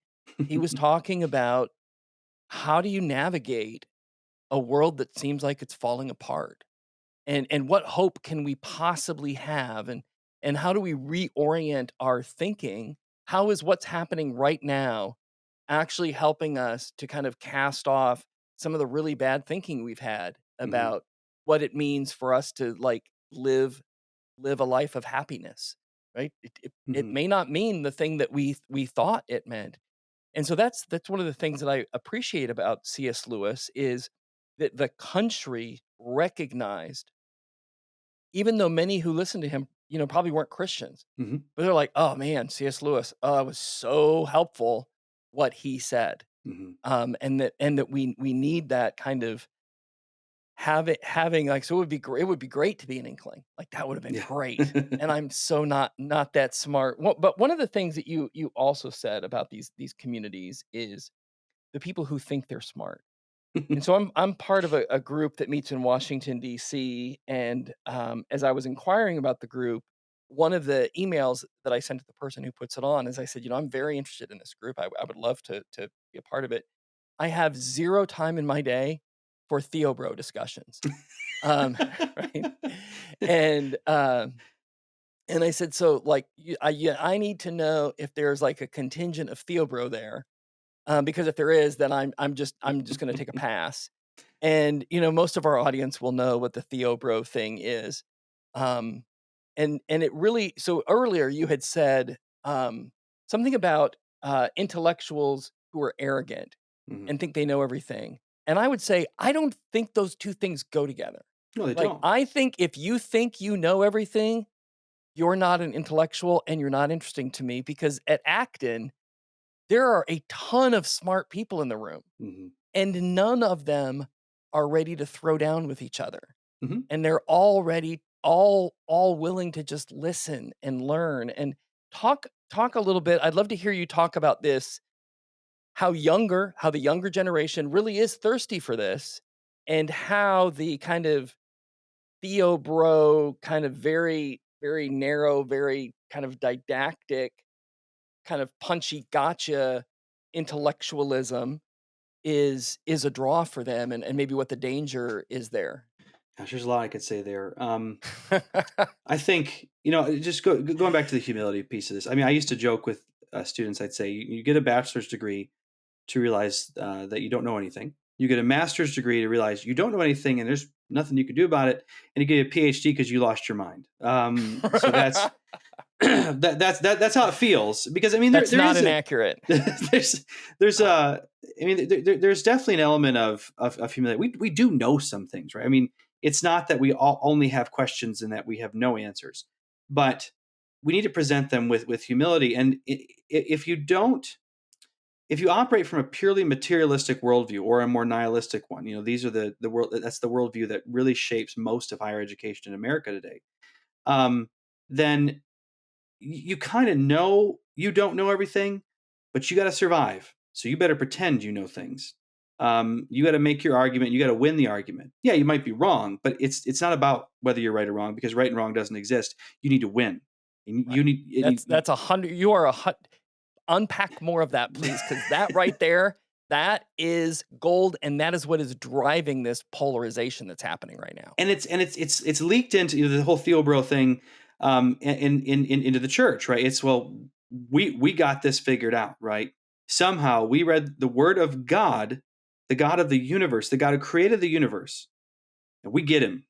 He was talking about how do you navigate a world that seems like it's falling apart, and what hope can we possibly have, and how do we reorient our thinking? How is what's happening right now actually helping us to kind of cast off some of the really bad thinking we've had Mhm. about what it means for us to, like, live a life of happiness, right? It Mhm. may not mean the thing that we thought it meant. And so that's one of the things that I appreciate about C.S. Lewis is that the country recognized, even though many who listened to him, probably weren't Christians, Mhm. but they're like, "Oh man, C.S. Lewis, it was so helpful what he said." Mhm. And that we need that kind of having, like, so it would be great to be an Inkling, like, that would have been Yeah. great, and I'm so not that smart. But one of the things that you also said about these communities is the people who think they're smart. And so I'm part of a group that meets in Washington, DC, and, as I was inquiring about the group, one of the emails that I sent to the person who puts it on is I said, "I'm very interested in this group. I would love to be a part of it. I have 0 time in my day for theobro discussions." Um, right? And, and I said, "So, like, yeah, I need to know if there's, like, a contingent of theobro there, because if there is, then I'm just gonna take a pass." And, most of our audience will know what the theobro thing is. Um, and it really, so earlier you had said, something about, intellectuals who are arrogant Mhm. and think they know everything. And I would say, I don't think those 2 things go together. No, they Like, don't. I think if you think you know everything, you're not an intellectual and you're not interesting to me, because at Acton, there are a ton of smart people in the room, Mhm. and none of them are ready to throw down with each other. Mhm. And they're all ready, all willing to just listen and learn and talk a little bit. I'd love to hear you talk about this, how the younger generation really is thirsty for this, and how the kind of Theo Bro, kind of very, very narrow, very kind of didactic, kind of punchy gotcha intellectualism is a draw for them, and maybe what the danger is there. Gosh, there's a lot I could say there. I think, just going back to the humility piece of this. I mean, I used to joke with students. I'd say, you get a bachelor's degree to realize that you don't know anything. You get a master's degree to realize you don't know anything, and there's nothing you can do about it. And you get a PhD because you lost your mind. So that's that's how it feels. Because I mean, there That's there not is inaccurate. there's there's I mean, there's definitely an element of humility. We do know some things, right? I mean, it's not that we all only have questions and that we have no answers, but we need to present them with humility. And if you don't, if you operate from a purely materialistic worldview or a more nihilistic one, these are the world that's the worldview that really shapes most of higher education in America today. Um, then you kind of know you don't know everything, but you got to survive. So you better pretend you know things. You got to make your argument. You got to win the argument. Yeah, you might be wrong, but it's not about whether you're right or wrong, because right and wrong doesn't exist. You need to win. And you Right. need. And That's 100. You are unpack more of that, please, because that right there, that is gold, and that is what is driving this polarization that's happening right now. it's leaked into the whole Theobro thing, into the church, right? It's, well, we got this figured out, right? somehow we read the word of God, the God of the universe, the God who created the universe, and we get him.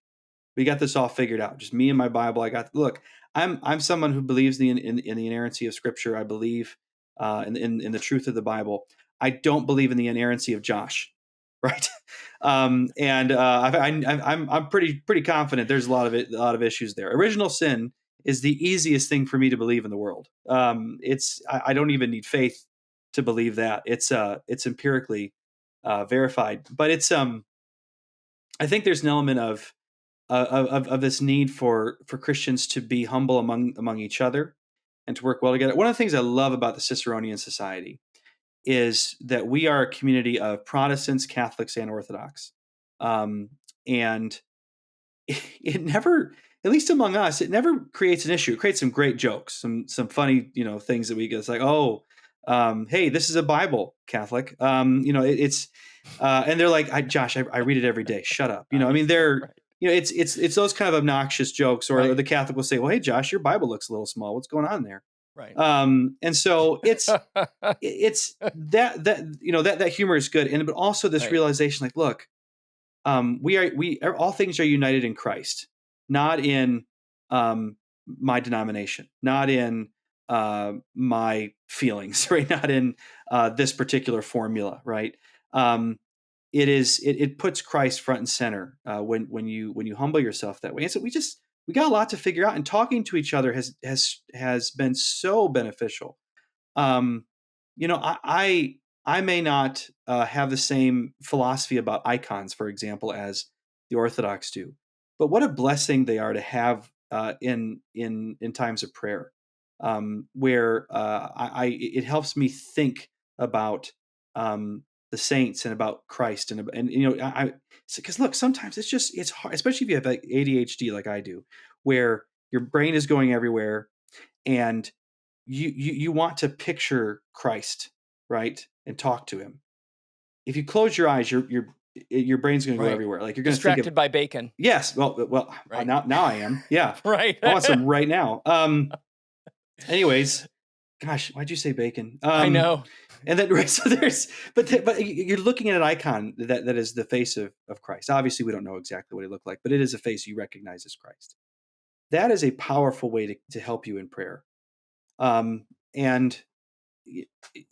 We got this all figured out. Just me and my Bible. Look. I'm someone who believes in the inerrancy of Scripture. I believe in the truth of the Bible. I don't believe in the inerrancy of Josh, right? I'm pretty confident there's a lot of issues there. Original sin is the easiest thing for me to believe in the world. I don't even need faith to believe that. It's empirically verified, but I think there's an element of this need for Christians to be humble among each other and to work well together. One of the things I love about the Ciceronian Society is that we are a community of Protestants, Catholics, and Orthodox, and it never, at least among us, it never creates an issue. It creates some great jokes, some funny things that we get. It's like, oh, hey, this is a Bible, Catholic. It's and they're like, Josh, I read it every day. Shut up. I mean, they're Right. it's those kind of obnoxious jokes, or Right. the Catholic will say, well, hey, Josh, your Bible looks a little small. What's going on there? Right. And so it's that humor is good, but also this Right. realization, like, look, all things are united in Christ, not in my denomination, not in my feelings, right? Not in this particular formula, right? It puts Christ front and center when you humble yourself that way. And so we got a lot to figure out, and talking to each other has been so beneficial. Um, I may not have the same philosophy about icons, for example, as the Orthodox do, but what a blessing they are to have in times of prayer, where it helps me think about the saints and about Christ, and because look, sometimes it's hard, especially if you have like ADHD like I do, where your brain is going everywhere, and you want to picture Christ, right, and talk to him. If you close your eyes, your brain's going to go Right. everywhere. Like, you're going to think of, Distracted by bacon. yes, well, Right. now I am, yeah. Right. I want some right now. Anyways, gosh, why'd you say bacon? I know. And then right, so but you're looking at an icon that is the face of Christ. Obviously, we don't know exactly what he looked like, but it is a face you recognize as Christ. That is a powerful way to help you in prayer. And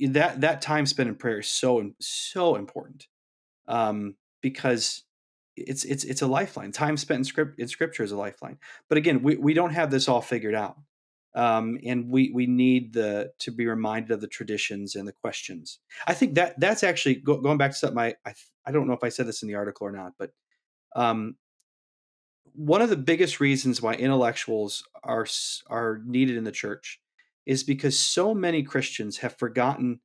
that time spent in prayer is so important, because it's a lifeline. Time spent in scripture is a lifeline. But again, we don't have this all figured out, and we need to be reminded of the traditions and the questions. I think that's actually going back to something I don't know if I said this in the article or not, but um, one of the biggest reasons why intellectuals are needed in the church is because so many Christians have forgotten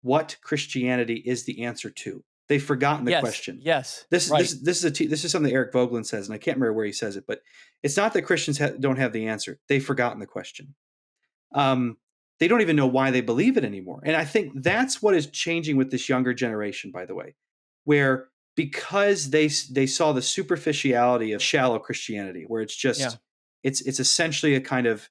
what Christianity is the answer to. They've forgotten the Yes. question. Yes. This Right. this is something Eric Vogelin says, and I can't remember where he says it, but it's not that Christians don't have the answer. They've forgotten the question. Um, they don't even know why they believe it anymore. And I think that's what is changing with this younger generation, by the way, where because they saw the superficiality of shallow Christianity, where it's Yeah. just it's essentially a kind of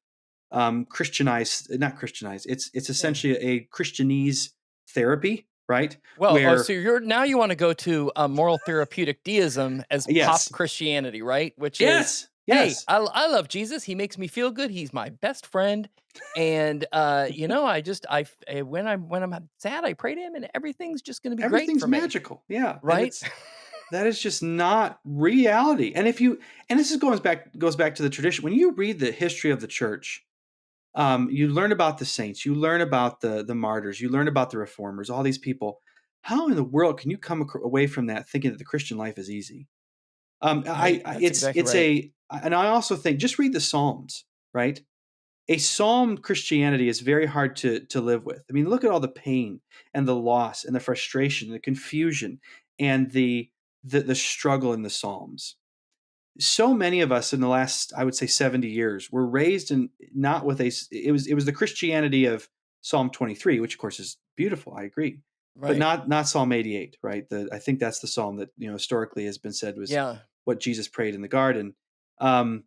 Christianized, not Christianized. It's essentially a Christianese therapy, right? Well, Where so you want to go to moral therapeutic deism as pop yes, Christianity, right? Which is, yes, hey, yes, I love Jesus. He makes me feel good. He's my best friend. And when I'm sad, I pray to him, and everything's just going to be great everything's for me, magical, yeah, and right? that is just not reality. And this goes back to the tradition. When you read the history of the church, you learn about the saints, you learn about the martyrs, you learn about the reformers, all these people. How in the world can you come away from that thinking that the Christian life is easy? Right. That's exactly It's right. a, and I also think, just read the Psalms, right? A psalm Christianity is very hard to live with. I mean, look at all the pain and the loss and the frustration, and the confusion, and the struggle in the Psalms. So many of us in the last, I would say, 70 years were raised in, not with it was the Christianity of Psalm 23, which of course is beautiful, I agree, but Right. not Psalm 88, right? I think that's the psalm that historically has been said was Yeah. what Jesus prayed in the garden. Um,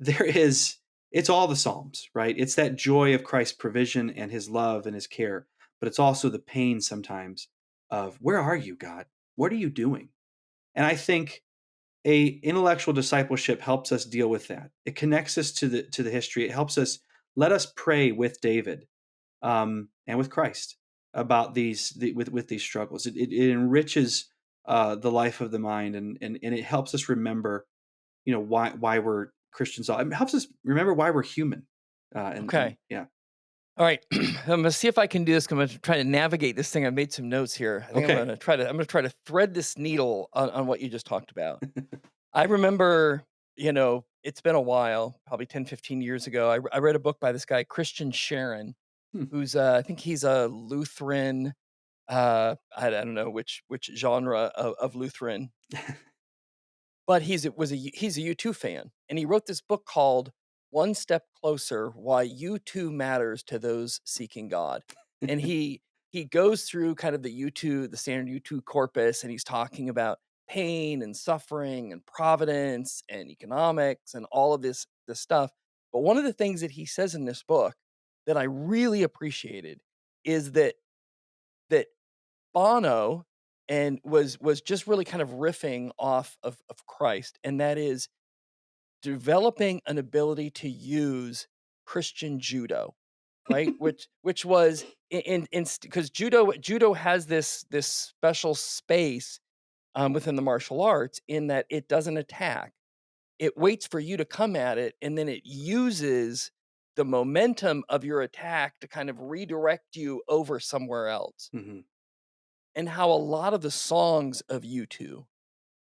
there is, it's all the Psalms, right? It's that joy of Christ's provision and his love and his care. but it's also the pain sometimes of, where are you, God? What are you doing? And I think a intellectual discipleship helps us deal with that. It connects us to the history. It helps us let us pray with David and with Christ about with these struggles. It enriches the life of the mind, and it helps us remember, why we're Christians. It helps us remember why we're human. And Okay. yeah, All right. I'm gonna see if I can do this. I'm gonna try to navigate this thing. I made some notes here. I think okay. I'm gonna try to thread this needle on what you just talked about. I remember, it's been a while, probably 10, 15 years ago. I read a book by this guy, Christian Sharon, Hmm. who's I think he's a Lutheran. I don't know which genre of Lutheran, but he's a U2 fan, and he wrote this book called One Step Closer: Why U2 Matters to Those Seeking God. And he goes through kind of the standard U2 corpus, and he's talking about pain and suffering and providence and economics and all of this stuff. But one of the things that he says in this book that I really appreciated is that Bono and was just really kind of riffing off of Christ, and that is developing an ability to use Christian judo, right? Which was in because judo has this special space within the martial arts in that it doesn't attack. It waits for you to come at it, and then it uses the momentum of your attack to kind of redirect you over somewhere else. Hmm. And how a lot of the songs of U2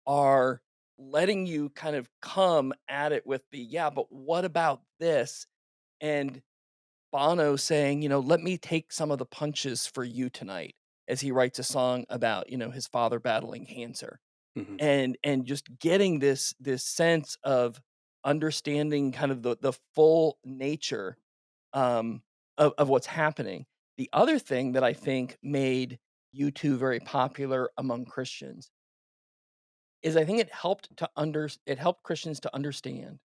are letting you kind of come at it with yeah, but what about this? And Bono saying, let me take some of the punches for you tonight as he writes a song about, his father battling cancer. Hmm. And just getting this sense of understanding kind of the full nature of what's happening. The other thing that I think made U2 very popular among Christians is I think it helped Christians to understand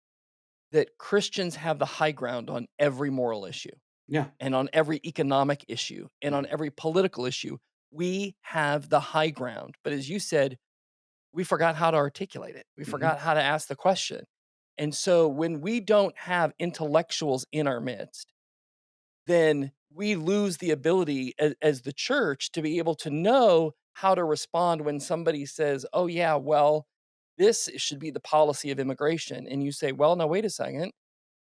that Christians have the high ground on every moral issue Yeah. and on every economic issue and on Hmm. every political issue. We have the high ground. But as you said, we forgot how to articulate it. We Hmm. forgot how to ask the question. And so when we don't have intellectuals in our midst, then we lose the ability as the church to be able to know how to respond when somebody says, "Oh, yeah, well, this should be the policy of immigration." And you say, "Well, now, wait a second.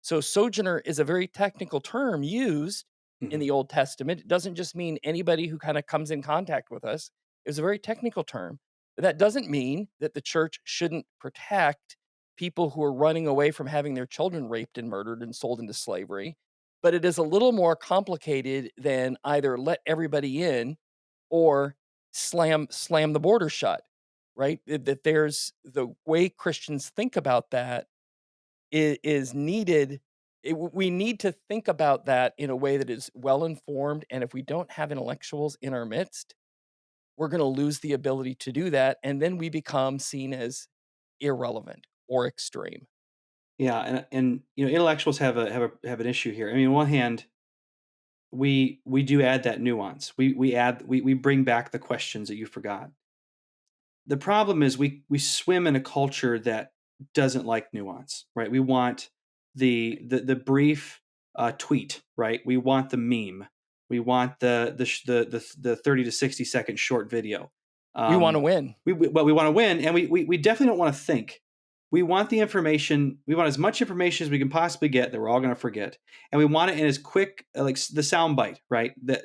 So, sojourner is a very technical term used in Hmm. the Old Testament. It doesn't just mean anybody who kind of comes in contact with us. It's a very technical term. But that doesn't mean that the church shouldn't protect people who are running away from having their children raped and murdered and sold into slavery. But it is a little more complicated than either let everybody in or slam the border shut, right? That there's the way Christians think about that is needed. We need to think about that in a way that is well informed. And if we don't have intellectuals in our midst, we're going to lose the ability to do that. And then we become seen as irrelevant or extreme. Yeah, and intellectuals have an issue here. I mean, on one hand, we do add that nuance. We bring back the questions that you forgot. The problem is we swim in a culture that doesn't like nuance, right? We want the brief tweet, right? We want the meme. We want the 30 to 60-second short video. We want to Um, win. we want to win, and we definitely don't want to think. We want the information. We want as much information as we can possibly get that we're all going to forget, and we want it in as quick, like the sound bite, right? That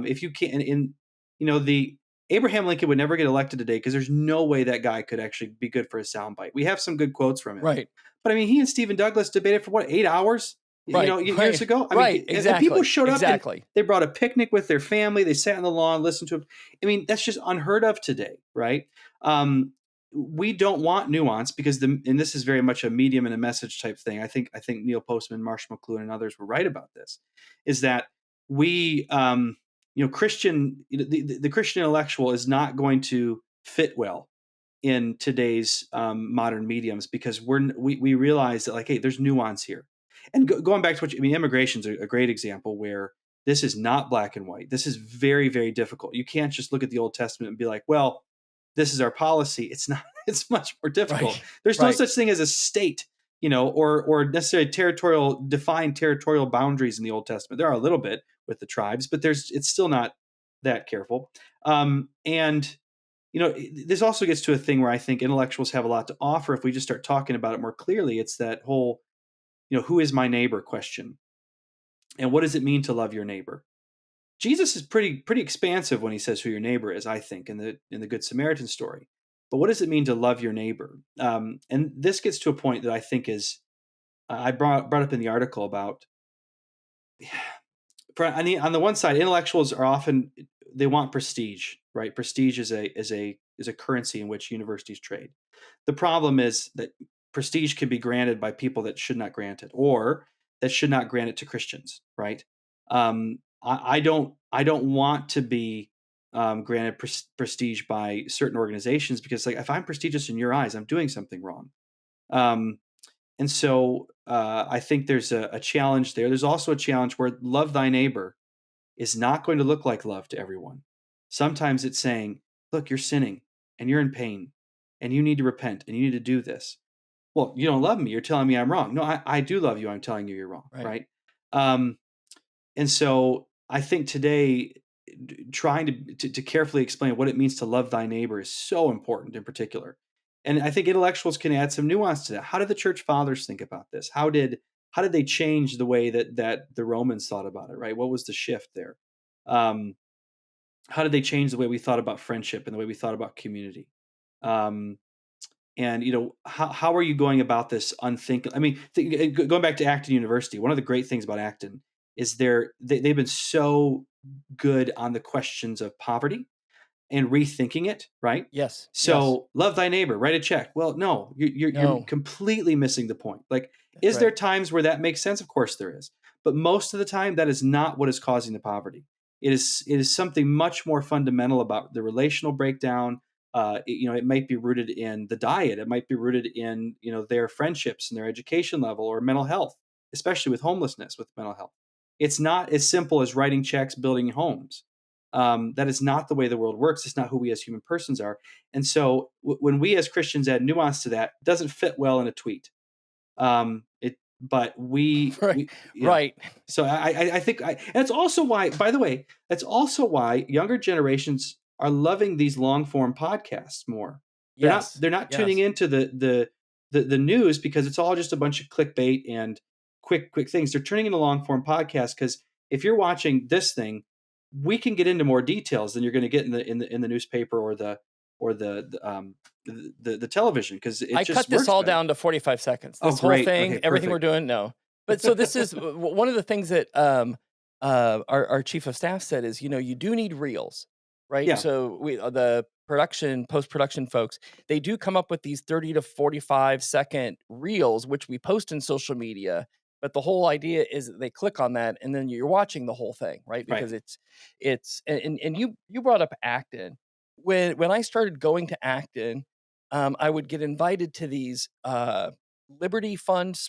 if you can, the Abraham Lincoln would never get elected today because there's no way that guy could actually be good for a soundbite. We have some good quotes from him, Right. but I mean, he and Stephen Douglas debated for what, 8 hours? Right. Years Right. ago. I mean, Right. and people Exactly. showed up and Exactly. they brought a picnic with their family. They sat on the lawn, listened to him. I mean, that's just unheard of today, right? Um, we don't want nuance because and this is very much a medium and a message type thing. I think Neil Postman, Marshall McLuhan, and others were right about this. Is that we Christian the Christian intellectual is not going to fit well in today's modern mediums because we realize that, like, hey, there's nuance here. And going back to what I mean, immigration is a great example where This is not black and white. This is very, very difficult. You can't just look at the Old Testament and be like, well, this is our policy. It's not, it's much more difficult. Right. There's no Right. such thing as a state, or necessarily defined territorial boundaries in the Old Testament. There are a little bit with the tribes, but it's still not that careful. And this also gets to a thing where I think intellectuals have a lot to offer if we just start talking about it more clearly. It's that whole, who is my neighbor question. And what does it mean to love your neighbor? Jesus is pretty expansive when he says who your neighbor is, I think, in the Good Samaritan story. But what does it mean to love your neighbor? And this gets to a point that I think is I brought up in the article about on the one side, intellectuals are often they want prestige, right? Prestige is a currency in which universities trade. The problem is that prestige can be granted by people that should not grant it, or that should not grant it to Christians, right? I don't want to be granted prestige by certain organizations because, like, if I'm prestigious in your eyes, I'm doing something wrong. Um, and so I think there's a challenge there. There's also a challenge where love thy neighbor is not going to look like love to everyone. Sometimes it's saying, look, you're sinning and you're in pain and you need to repent and you need to do this. Well, you don't love me. You're telling me I'm wrong. No, I do love you. I'm telling you you're wrong. Right. Right. Um, and so I think today, trying to carefully explain what it means to love thy neighbor is so important in particular. And I think intellectuals can add some nuance to that. How did the church fathers think about this? How did they change the way that the Romans thought about it, right? What was the shift there? Um, how did they change the way we thought about friendship and the way we thought about community? Um, and how are you going about this unthinkable? I mean, going back to Acton University, one of the great things about Acton is they've been so good on the questions of poverty and rethinking it, right? Yes. Yes. So love thy neighbor, write a check. Well, no, you're No. completely missing the point. Like, That's is there right. times where that makes sense? Of course there is. But most of the time, that is not what is causing the poverty. It is something much more fundamental about the relational breakdown. It might be rooted in the diet. It might be rooted in their friendships and their education level or mental health, especially with homelessness, with mental health. It's not as simple as writing checks, building homes. That is not the way the world works. It's not who we as human persons are. And so when we as Christians add nuance to that, it doesn't fit well in a tweet. But Right. Right. so I think, and that's also why, by the way, that's also why younger generations are loving these long form podcasts more. They're not Yes. they're not tuning Yes. into the news because it's all just a bunch of clickbait and quick things. They're turning into long form podcasts because if you're watching this thing, we can get into more details than you're going to get in the newspaper or the television because it I just cut this works all better. down to 45 seconds. Oh, This whole great. thing, Okay, everything we're perfect. doing, no. But so this is one of the things that our chief of staff said is, you do need reels, right? Yeah. So the post production folks, they do come up with these 30 to 45-second reels, which we post in social media. But the whole idea is that they click on that and then you're watching the whole thing, right? Right. Because and you brought up Acton. When I started going to Acton, I would get invited to these Liberty Fund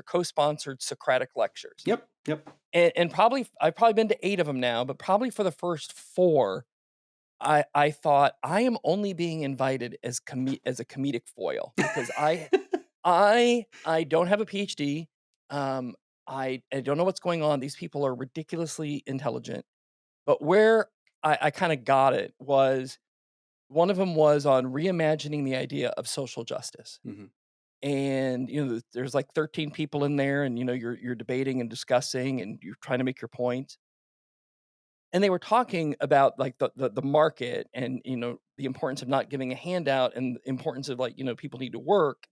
co-sponsored Socratic lectures, Yep. Yep. and probably I've probably been to 8 of them now, but probably for the first 4, I thought I am only being invited as a comedic foil because I don't have a PhD. Um, I don't know what's going on. These people are ridiculously intelligent, but where I kind of got it was one of them was on reimagining the idea of social justice. Mhm. And, there's like 13 people in there and, you're debating and discussing and you're trying to make your point. And they were talking about like the market and, the importance of not giving a handout and the importance of like, people need to work.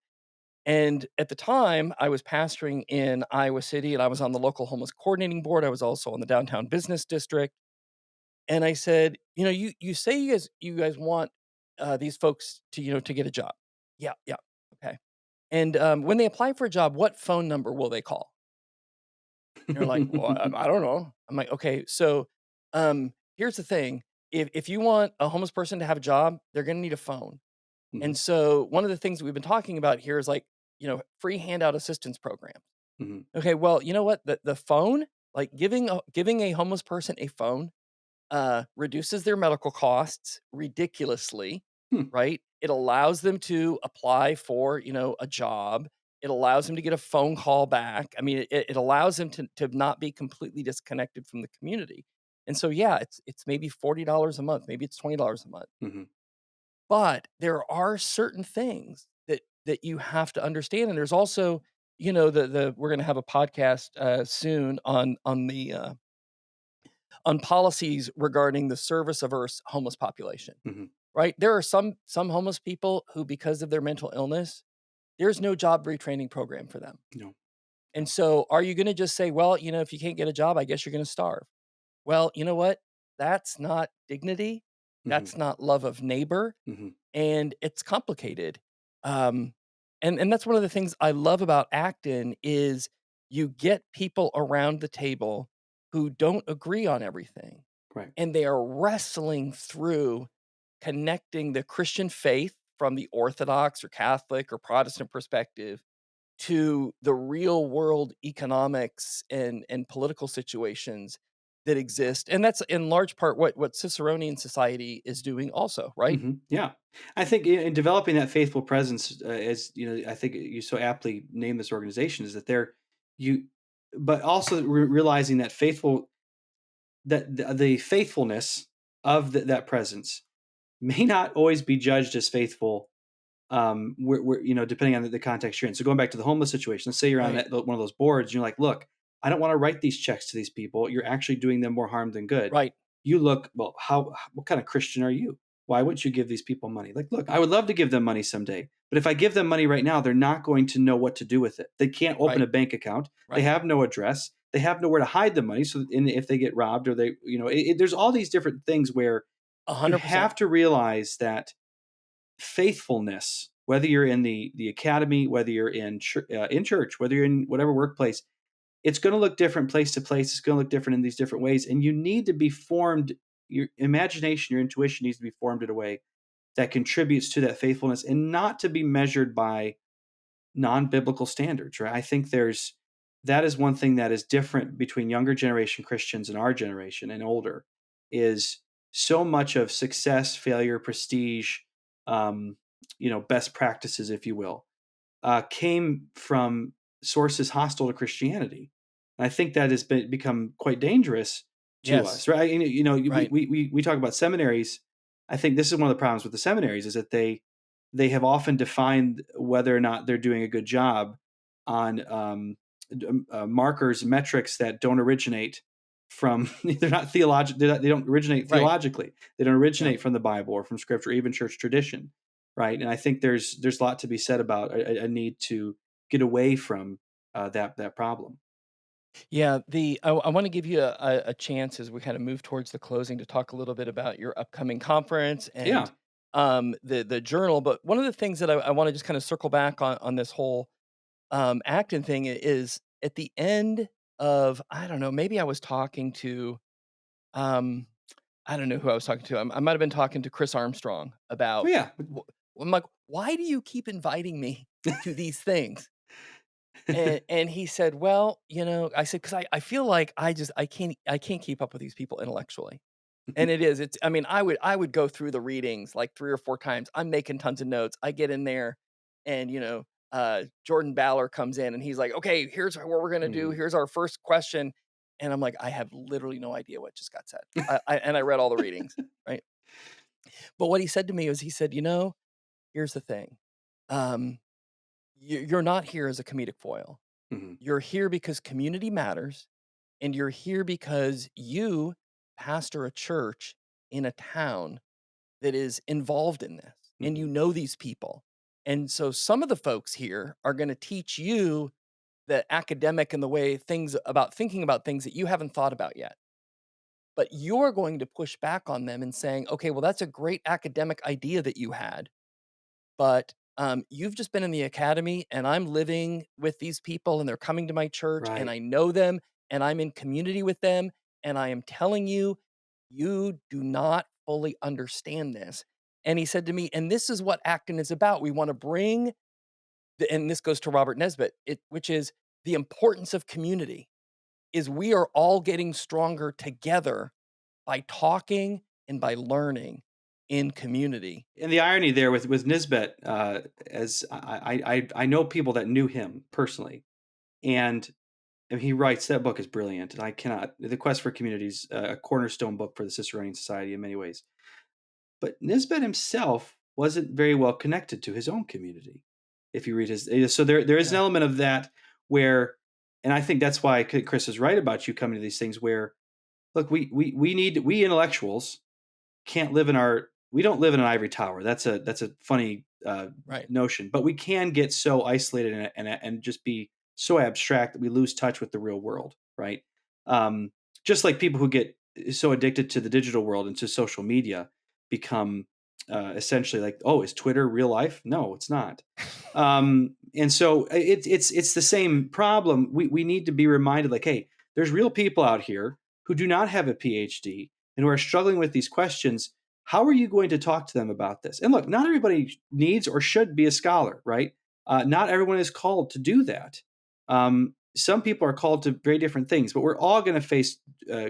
And at the time I was pastoring in Iowa City and I was on the local homeless coordinating board. I was also on the downtown business district. And I said, you say you guys want these folks to, to get a job. Yeah. Yeah. Okay. And, when they apply for a job, what phone number will they call? And they're like, "Well, I don't know." I'm like, "Okay, so, here's the thing. If you want a homeless person to have a job, they're gonna need a phone." Mhm. And so one of the things we've been talking about here is like, free handout assistance program. Mhm. Okay, well, you know what? The phone? Like giving a homeless person a phone reduces their medical costs ridiculously, Hmm. right? It allows them to apply for, a job. It allows them to get a phone call back. I mean, it allows them to not be completely disconnected from the community. And so, yeah, it's maybe $40 a month, maybe it's $20 a month. Hmm. But there are certain things that you have to understand, and there's also, the we're going to have a podcast soon on policies regarding the service averse homeless population, Hmm. right? There are some homeless people who, because of their mental illness, there's no job retraining program for them. No. And so are you gonna just say, "Well, if you can't get a job, I guess you're gonna starve." Well, you know what? That's not dignity. Hmm. That's not love of neighbor, Hmm. and it's complicated. Um, and that's one of the things I love about Acton is you get people around the table who don't agree on everything, Right. and they are wrestling through connecting the Christian faith from the Orthodox or Catholic or Protestant perspective to the real world economics and political situations that exist. And that's in large part what Ciceronian Society is doing also, right? Yeah, I think in developing that faithful presence, as you know, I think you so aptly name this organization is that they're you, but also realizing that the faithfulness of that presence may not always be judged as faithful. Depending on the context you're in. So going back to the homeless situation, let's say you're on Right, one of those boards, and you're like, look, I don't want to write these checks to these people. You're actually doing them more harm than good. right, You look, well, what kind of Christian are you? Why wouldn't you give these people money? Like, look, I would love to give them money someday, but if I give them money right now, they're not going to know what to do with it. They can't open right, a bank account. They right. have no address. They have nowhere to hide the money. So, if they get robbed or there's all these different things where you 100%. have to realize that faithfulness, whether you're in the academy, whether you're in church, whether you're in whatever workplace, it's going to look different place to place. It's going to look different in these different ways, and you need to be formed. Your imagination, your intuition needs to be formed in a way that contributes to that faithfulness, and not to be measured by non-biblical standards. Right? I think that is one thing that is different between younger generation Christians and our generation and older. Is so much of success, failure, prestige, um, best practices, if you will, came from sources hostile to Christianity. And I think that has become quite dangerous to Yes, us, right? right, We talk about seminaries. I think this is one of the problems with the seminaries is that they have often defined whether or not they're doing a good job on markers, metrics that don't originate from they're not theological. They don't originate right. theologically. They don't Yeah. originate from the Bible or from Scripture, or even church tradition, right? And I think there's a lot to be said about a need to get away from that problem. Yeah, I wanna give you a chance as we kinda move towards the closing to talk a little bit about your upcoming conference and, Yeah. the journal, but one of the things that I wanna just kinda circle back on this whole, acting thing is at the end of I don't know, maybe I was talking to, um, I don't know who I was talking to. I might have been talking to Chris Armstrong Oh about yeah. w I'm like, "Why do you keep inviting me to these things?" And he said, "Well," I said, "'Cause I feel like I can't keep up with these people intellectually." And it's I mean, I would go through the readings like 3 or 4 times. I'm making tons of notes. I get in there and, Jordan Baller comes in and he's like, "Okay, here's what we're gonna do. Mhm. Here's our first question." And I'm like, "I have literally no idea what just got said." And I read all the readings, right? But what he said to me was he said, here's the thing. Um, you're not here as a comedic foil. Mhm. You're here because community matters, and you're here because you pastor a church in a town that is involved in this, and you Mhm. know these people. And so some of the folks here are gonna teach you the academic and the way things about thinking about things that you haven't thought about yet. But you're going to push back on them and saying, "Okay, well, that's a great academic idea that you had, but, you've just been in the academy, and I'm living with these people, and they're coming to my church, and Right. I know them, and I'm in community with them, and I am telling you, you do not fully understand this." And he said to me, "And this is what Acton is about. We wanna bring" and this goes to Robert Nesbitt, which is the importance of community. is we are all getting stronger together by talking and by learning in community. And the irony there with Nisbet, as I know people that knew him personally, and he writes, that book is brilliant, and I cannot, The Quest for Communities, a cornerstone book for the Ciceronian Society in many ways. But Nisbet himself wasn't very well connected to his own community. If you read so there is an Yeah, element of that where, and I think that's why Chris is right about you coming to these things where, look, we intellectuals can't live in our we don't live in an ivory tower. That's a funny right. notion, but we can get so isolated and just be so abstract that we lose touch with the real world, right? Um, just like people who get so addicted to the digital world and to social media become essentially like, oh, is Twitter real life? No, it's not. And so it's the same problem. We need to be reminded, like, hey, there's real people out here who do not have a PhD and who are struggling with these questions. How are you going to talk to them about this? And look, not everybody needs or should be a scholar, right? Not everyone is called to do that. Some people are called to very different things, but we're all going to face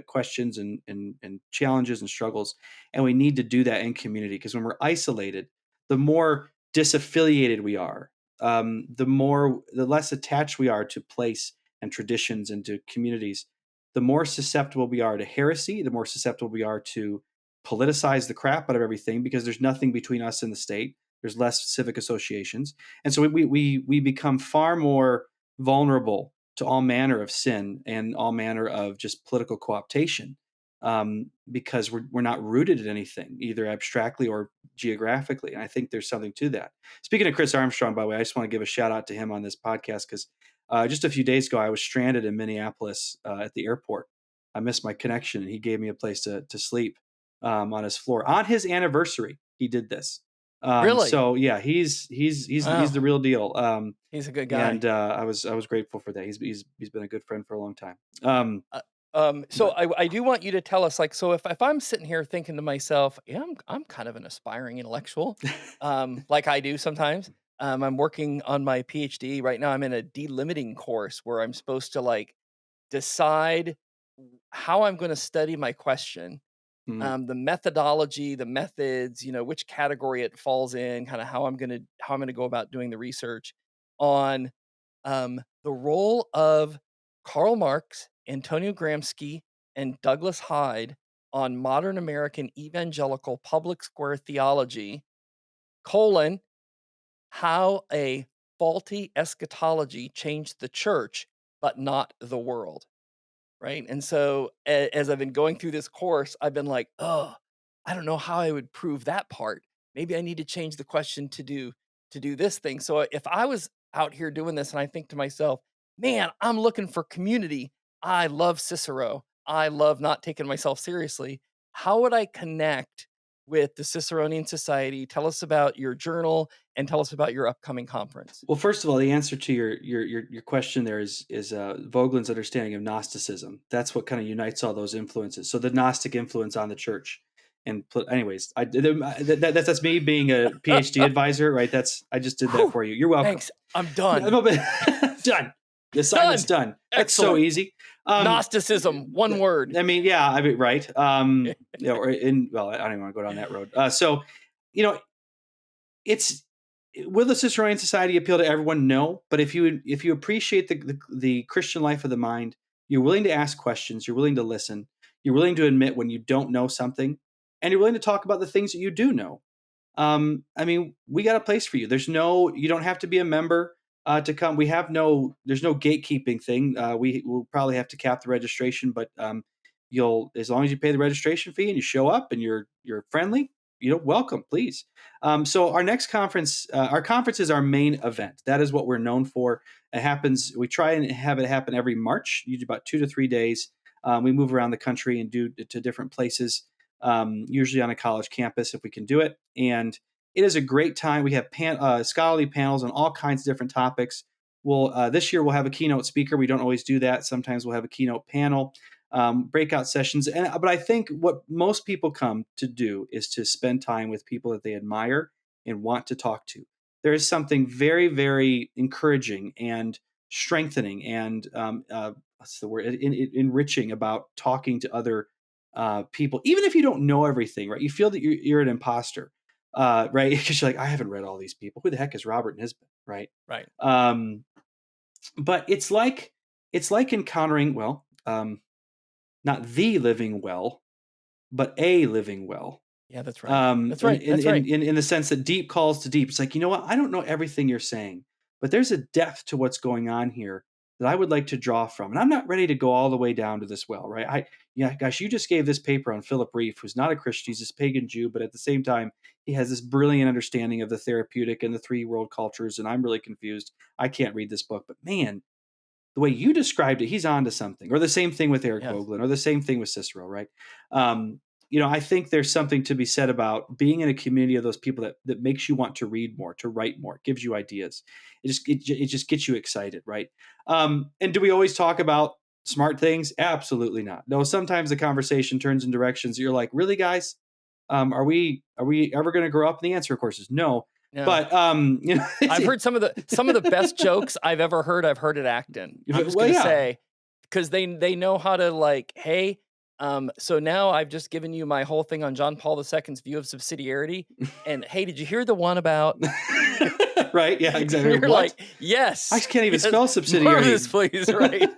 questions and challenges and struggles, and we need to do that in community, because when we're isolated, the more disaffiliated we are, the less attached we are to place and traditions and to communities, the more susceptible we are to heresy, the more susceptible we are to politicize the crap out of everything, because there's nothing between us and the state. There's less civic associations. And so we become far more vulnerable to all manner of sin and all manner of just political co-optation, because we're not rooted in anything, either abstractly or geographically. And I think there's something to that. Speaking of Chris Armstrong, by the way, I just want to give a shout out to him on this podcast, because just a few days ago, I was stranded in Minneapolis at the airport. I missed my connection, and he gave me a place to sleep on his floor on his anniversary. He did this. Really? So yeah, he's Wow. the real deal. He's a good guy. And I was grateful for that. He's been a good friend for a long time. Uh, so But I do want you to tell us, like, so if I'm sitting here thinking to myself, yeah, I'm kind of an aspiring intellectual, like I do sometimes. I'm working on my PhD right now. I'm in a delimiting course where I'm supposed to like decide how I'm going to study my question, mm, the methodology, the methods, which category it falls in, kind of how I'm gonna go about doing the research on the role of Karl Marx, Antonio Gramsci, and Douglas Hyde on modern American evangelical public square theology, colon, how a faulty eschatology changed the church, but not the world. Right? And so as I've been going through this course, I've been like, "Oh, I don't know how I would prove that part. Maybe I need to change the question to do this thing." So if I was out here doing this and I think to myself, "Man, I'm looking for community. I love Cicero. I love not taking myself seriously." How would I connect with the Ciceronian Society? Tell us about your journal and tell us about your upcoming conference. well, first of all, the answer to your question there is Vogelin's understanding of Gnosticism. That's what kind of unites all those influences. So the Gnostic influence on the church. And anyways, that's me being a PhD advisor, right? I just did that Whew, for you. You're welcome. thanks. I'm done. No, but done. The assignment's Done. done. That's so Excellent. easy. Um, Gnosticism, one word. I mean, yeah, I mean, right. Well, I don't even want to go down that road. So, you know, it's will the Ciceronian Society appeal to everyone? No, but if you appreciate the Christian life of the mind, you're willing to ask questions, you're willing to listen, you're willing to admit when you don't know something, and you're willing to talk about the things that you do know. I mean, we got a place for you. You don't have to be a member to come. There's no gatekeeping thing. We will probably have to cap the registration, but as long as you pay the registration fee and you show up and you're friendly, welcome, please. So our conference is our main event. That is what we're known for. It happens. We try and have it happen every March, usually about 2 to 3 days. We move around the country and do to different places, usually on a college campus if we can do it. And it is a great time. We have scholarly panels on all kinds of different topics. This year we'll have a keynote speaker. We don't always do that. Sometimes we'll have a keynote panel, breakout sessions. But I think what most people come to do is to spend time with people that they admire and want to talk to. There is something very, very encouraging and strengthening and what's the word, enriching about talking to other people, even if you don't know everything, right? You feel that you're an imposter, right? Because you're like, I haven't read all these people. Who the heck is Robert Nisbet, right? Right. Um, but it's like encountering, well, not the living well, but a living well. Yeah, that's right. That's In right. in That's in right. in in the sense that deep calls to deep. It's like, you know what? I don't know everything you're saying, but there's a depth to what's going on here that I would like to draw from. And I'm not ready to go all the way down to this well, right? Yeah, gosh, you just gave this paper on Philip Reef, who's not a Christian, he's this pagan Jew, but at the same time, he has this brilliant understanding of the therapeutic and the three world cultures. And I'm really confused. I can't read this book, but man, the way you described it, he's onto something. Or the same thing with Eric Yes. Vogelin, or the same thing with Cicero, right? Um, I think there's something to be said about being in a community of those people that makes you want to read more, to write more, gives you ideas. It just gets you excited, right? And do we always talk about smart things? Absolutely not. No, sometimes the conversation turns in directions that you're like, really, guys? Are we ever going to grow up? And the answer, of course, is no. No. But I've heard some of the best jokes I've ever heard. I've heard at Acton. I'm just well, gonna yeah. say, because they know how to like, hey, so now I've just given you my whole thing on John Paul II's view of subsidiarity, and hey, did you hear the one about? Right? Yeah, And exactly. you're What? like, I yes, can't even yes, spell more of subsidiary. this, please. Right?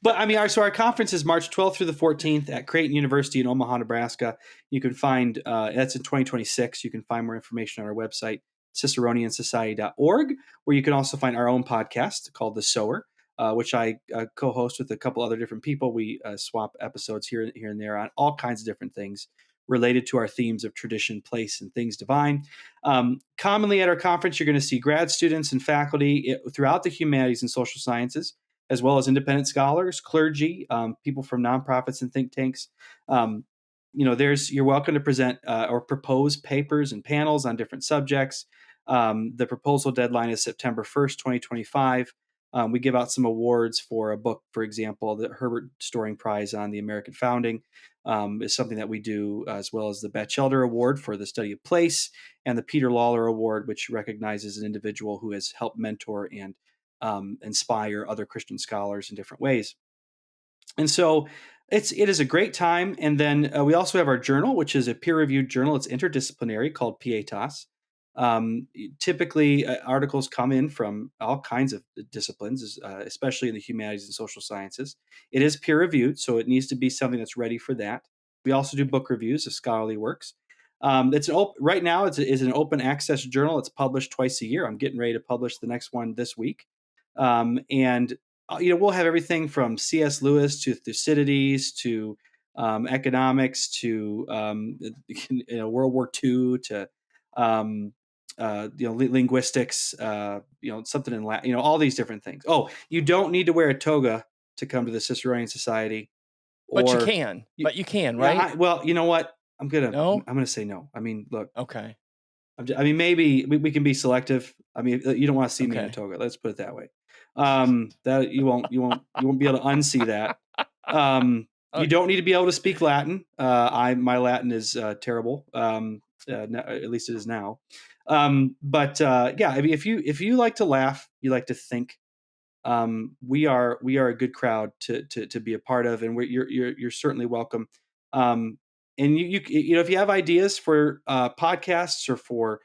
But I mean, our conference is March 12th through the 14th at Creighton University in Omaha, Nebraska. You can find that's in 2026. You can find more information on our website, ciceroniansociety.org, where you can also find our own podcast called The Sower, which I co-host with a couple other different people. We swap episodes here and there on all kinds of different things related to our themes of tradition, place, and things divine. Commonly at our conference, you're going to see grad students and faculty throughout the humanities and social sciences, as well as independent scholars, clergy, people from nonprofits and think tanks. You're welcome to present or propose papers and panels on different subjects. The proposal deadline is September 1st, 2025. We give out some awards for a book, for example, the Herbert Storing Prize on the American Founding is something that we do, as well as the Batchelder Award for the study of place, and the Peter Lawler Award, which recognizes an individual who has helped mentor and inspire other Christian scholars in different ways. And so it is a great time. And then we also have our journal, which is a peer-reviewed journal. It's interdisciplinary, called Pietas. Typically, articles come in from all kinds of disciplines, especially in the humanities and social sciences. It is peer-reviewed, so it needs to be something that's ready for that. We also do book reviews of scholarly works. Right now it's an open access journal. It's published twice a year. I'm getting ready to publish the next one this week. And we'll have everything from C.S. Lewis to Thucydides to economics to World War II to linguistics, something in Latin, all these different things. Oh, you don't need to wear a toga to come to the Ciceronian Society, But you or can. you, But you can, yeah. right? Well, you know what? I'm gonna No. I'm gonna say no. I mean, look, Okay. I mean, maybe we can be selective. I mean, you don't want to see me in a Okay. toga. Let's put it that way. That you won't be able to unsee that. You don't need to be able to speak Latin. My Latin is terrible. At least it is now. But yeah, I mean, if you like to laugh, you like to think. We are a good crowd to be a part of, and you're certainly welcome. Um, and if you have ideas for podcasts or for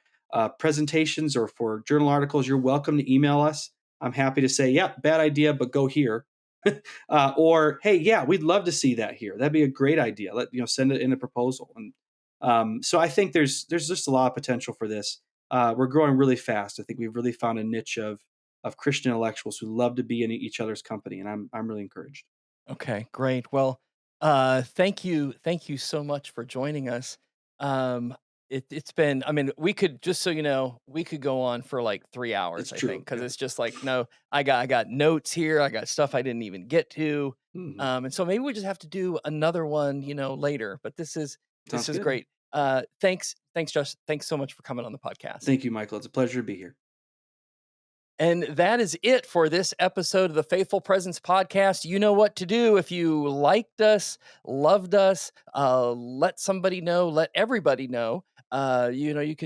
presentations or for journal articles, you're welcome to email us. I'm happy to say, yeah, bad idea, but go here. Or hey, yeah, we'd love to see that here. That'd be a great idea. Send it in a proposal. And so I think there's just a lot of potential for this. We're growing really fast. I think we've really found a niche of Christian intellectuals who love to be in each other's company, and I'm really encouraged. Okay, great. Well, thank you so much for joining us. It's been, I mean, we could, just so you know, we could go on for like 3 hours, It's I think, true. because Yeah. it's just like, no, I got notes here, I got stuff I didn't even get to. Mhm. And so maybe we just have to do another one, later. But this Sounds is good. great. Thanks, Josh. Thanks so much for coming on the podcast. Thank you, Michael. It's a pleasure to be here. And that is it for this episode of the Faithful Presence podcast. You know what to do. If you liked us, loved us, let somebody know, let everybody know. You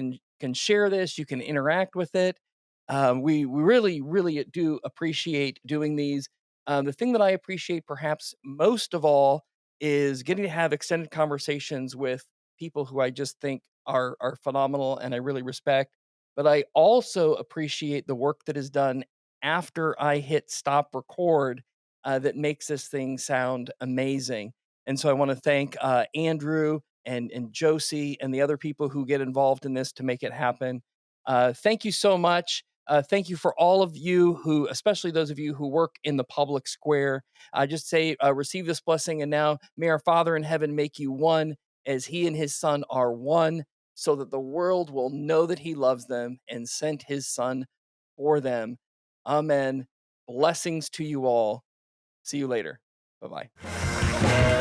can share this, you can interact with it. We really, really do appreciate doing these. The thing that I appreciate perhaps most of all is getting to have extended conversations with people who I just think are phenomenal and I really respect. But I also appreciate the work that is done after I hit stop record that makes this thing sound amazing. And so I want to thank Andrew and Josie and the other people who get involved in this to make it happen. Thank you so much. Thank you for all of you who, especially those of you who work in the public square. I just say, receive this blessing. And now may our Father in heaven make you one as he and his son are one, so that the world will know that he loves them and sent his son for them. Amen. Blessings to you all. See you later. Bye bye.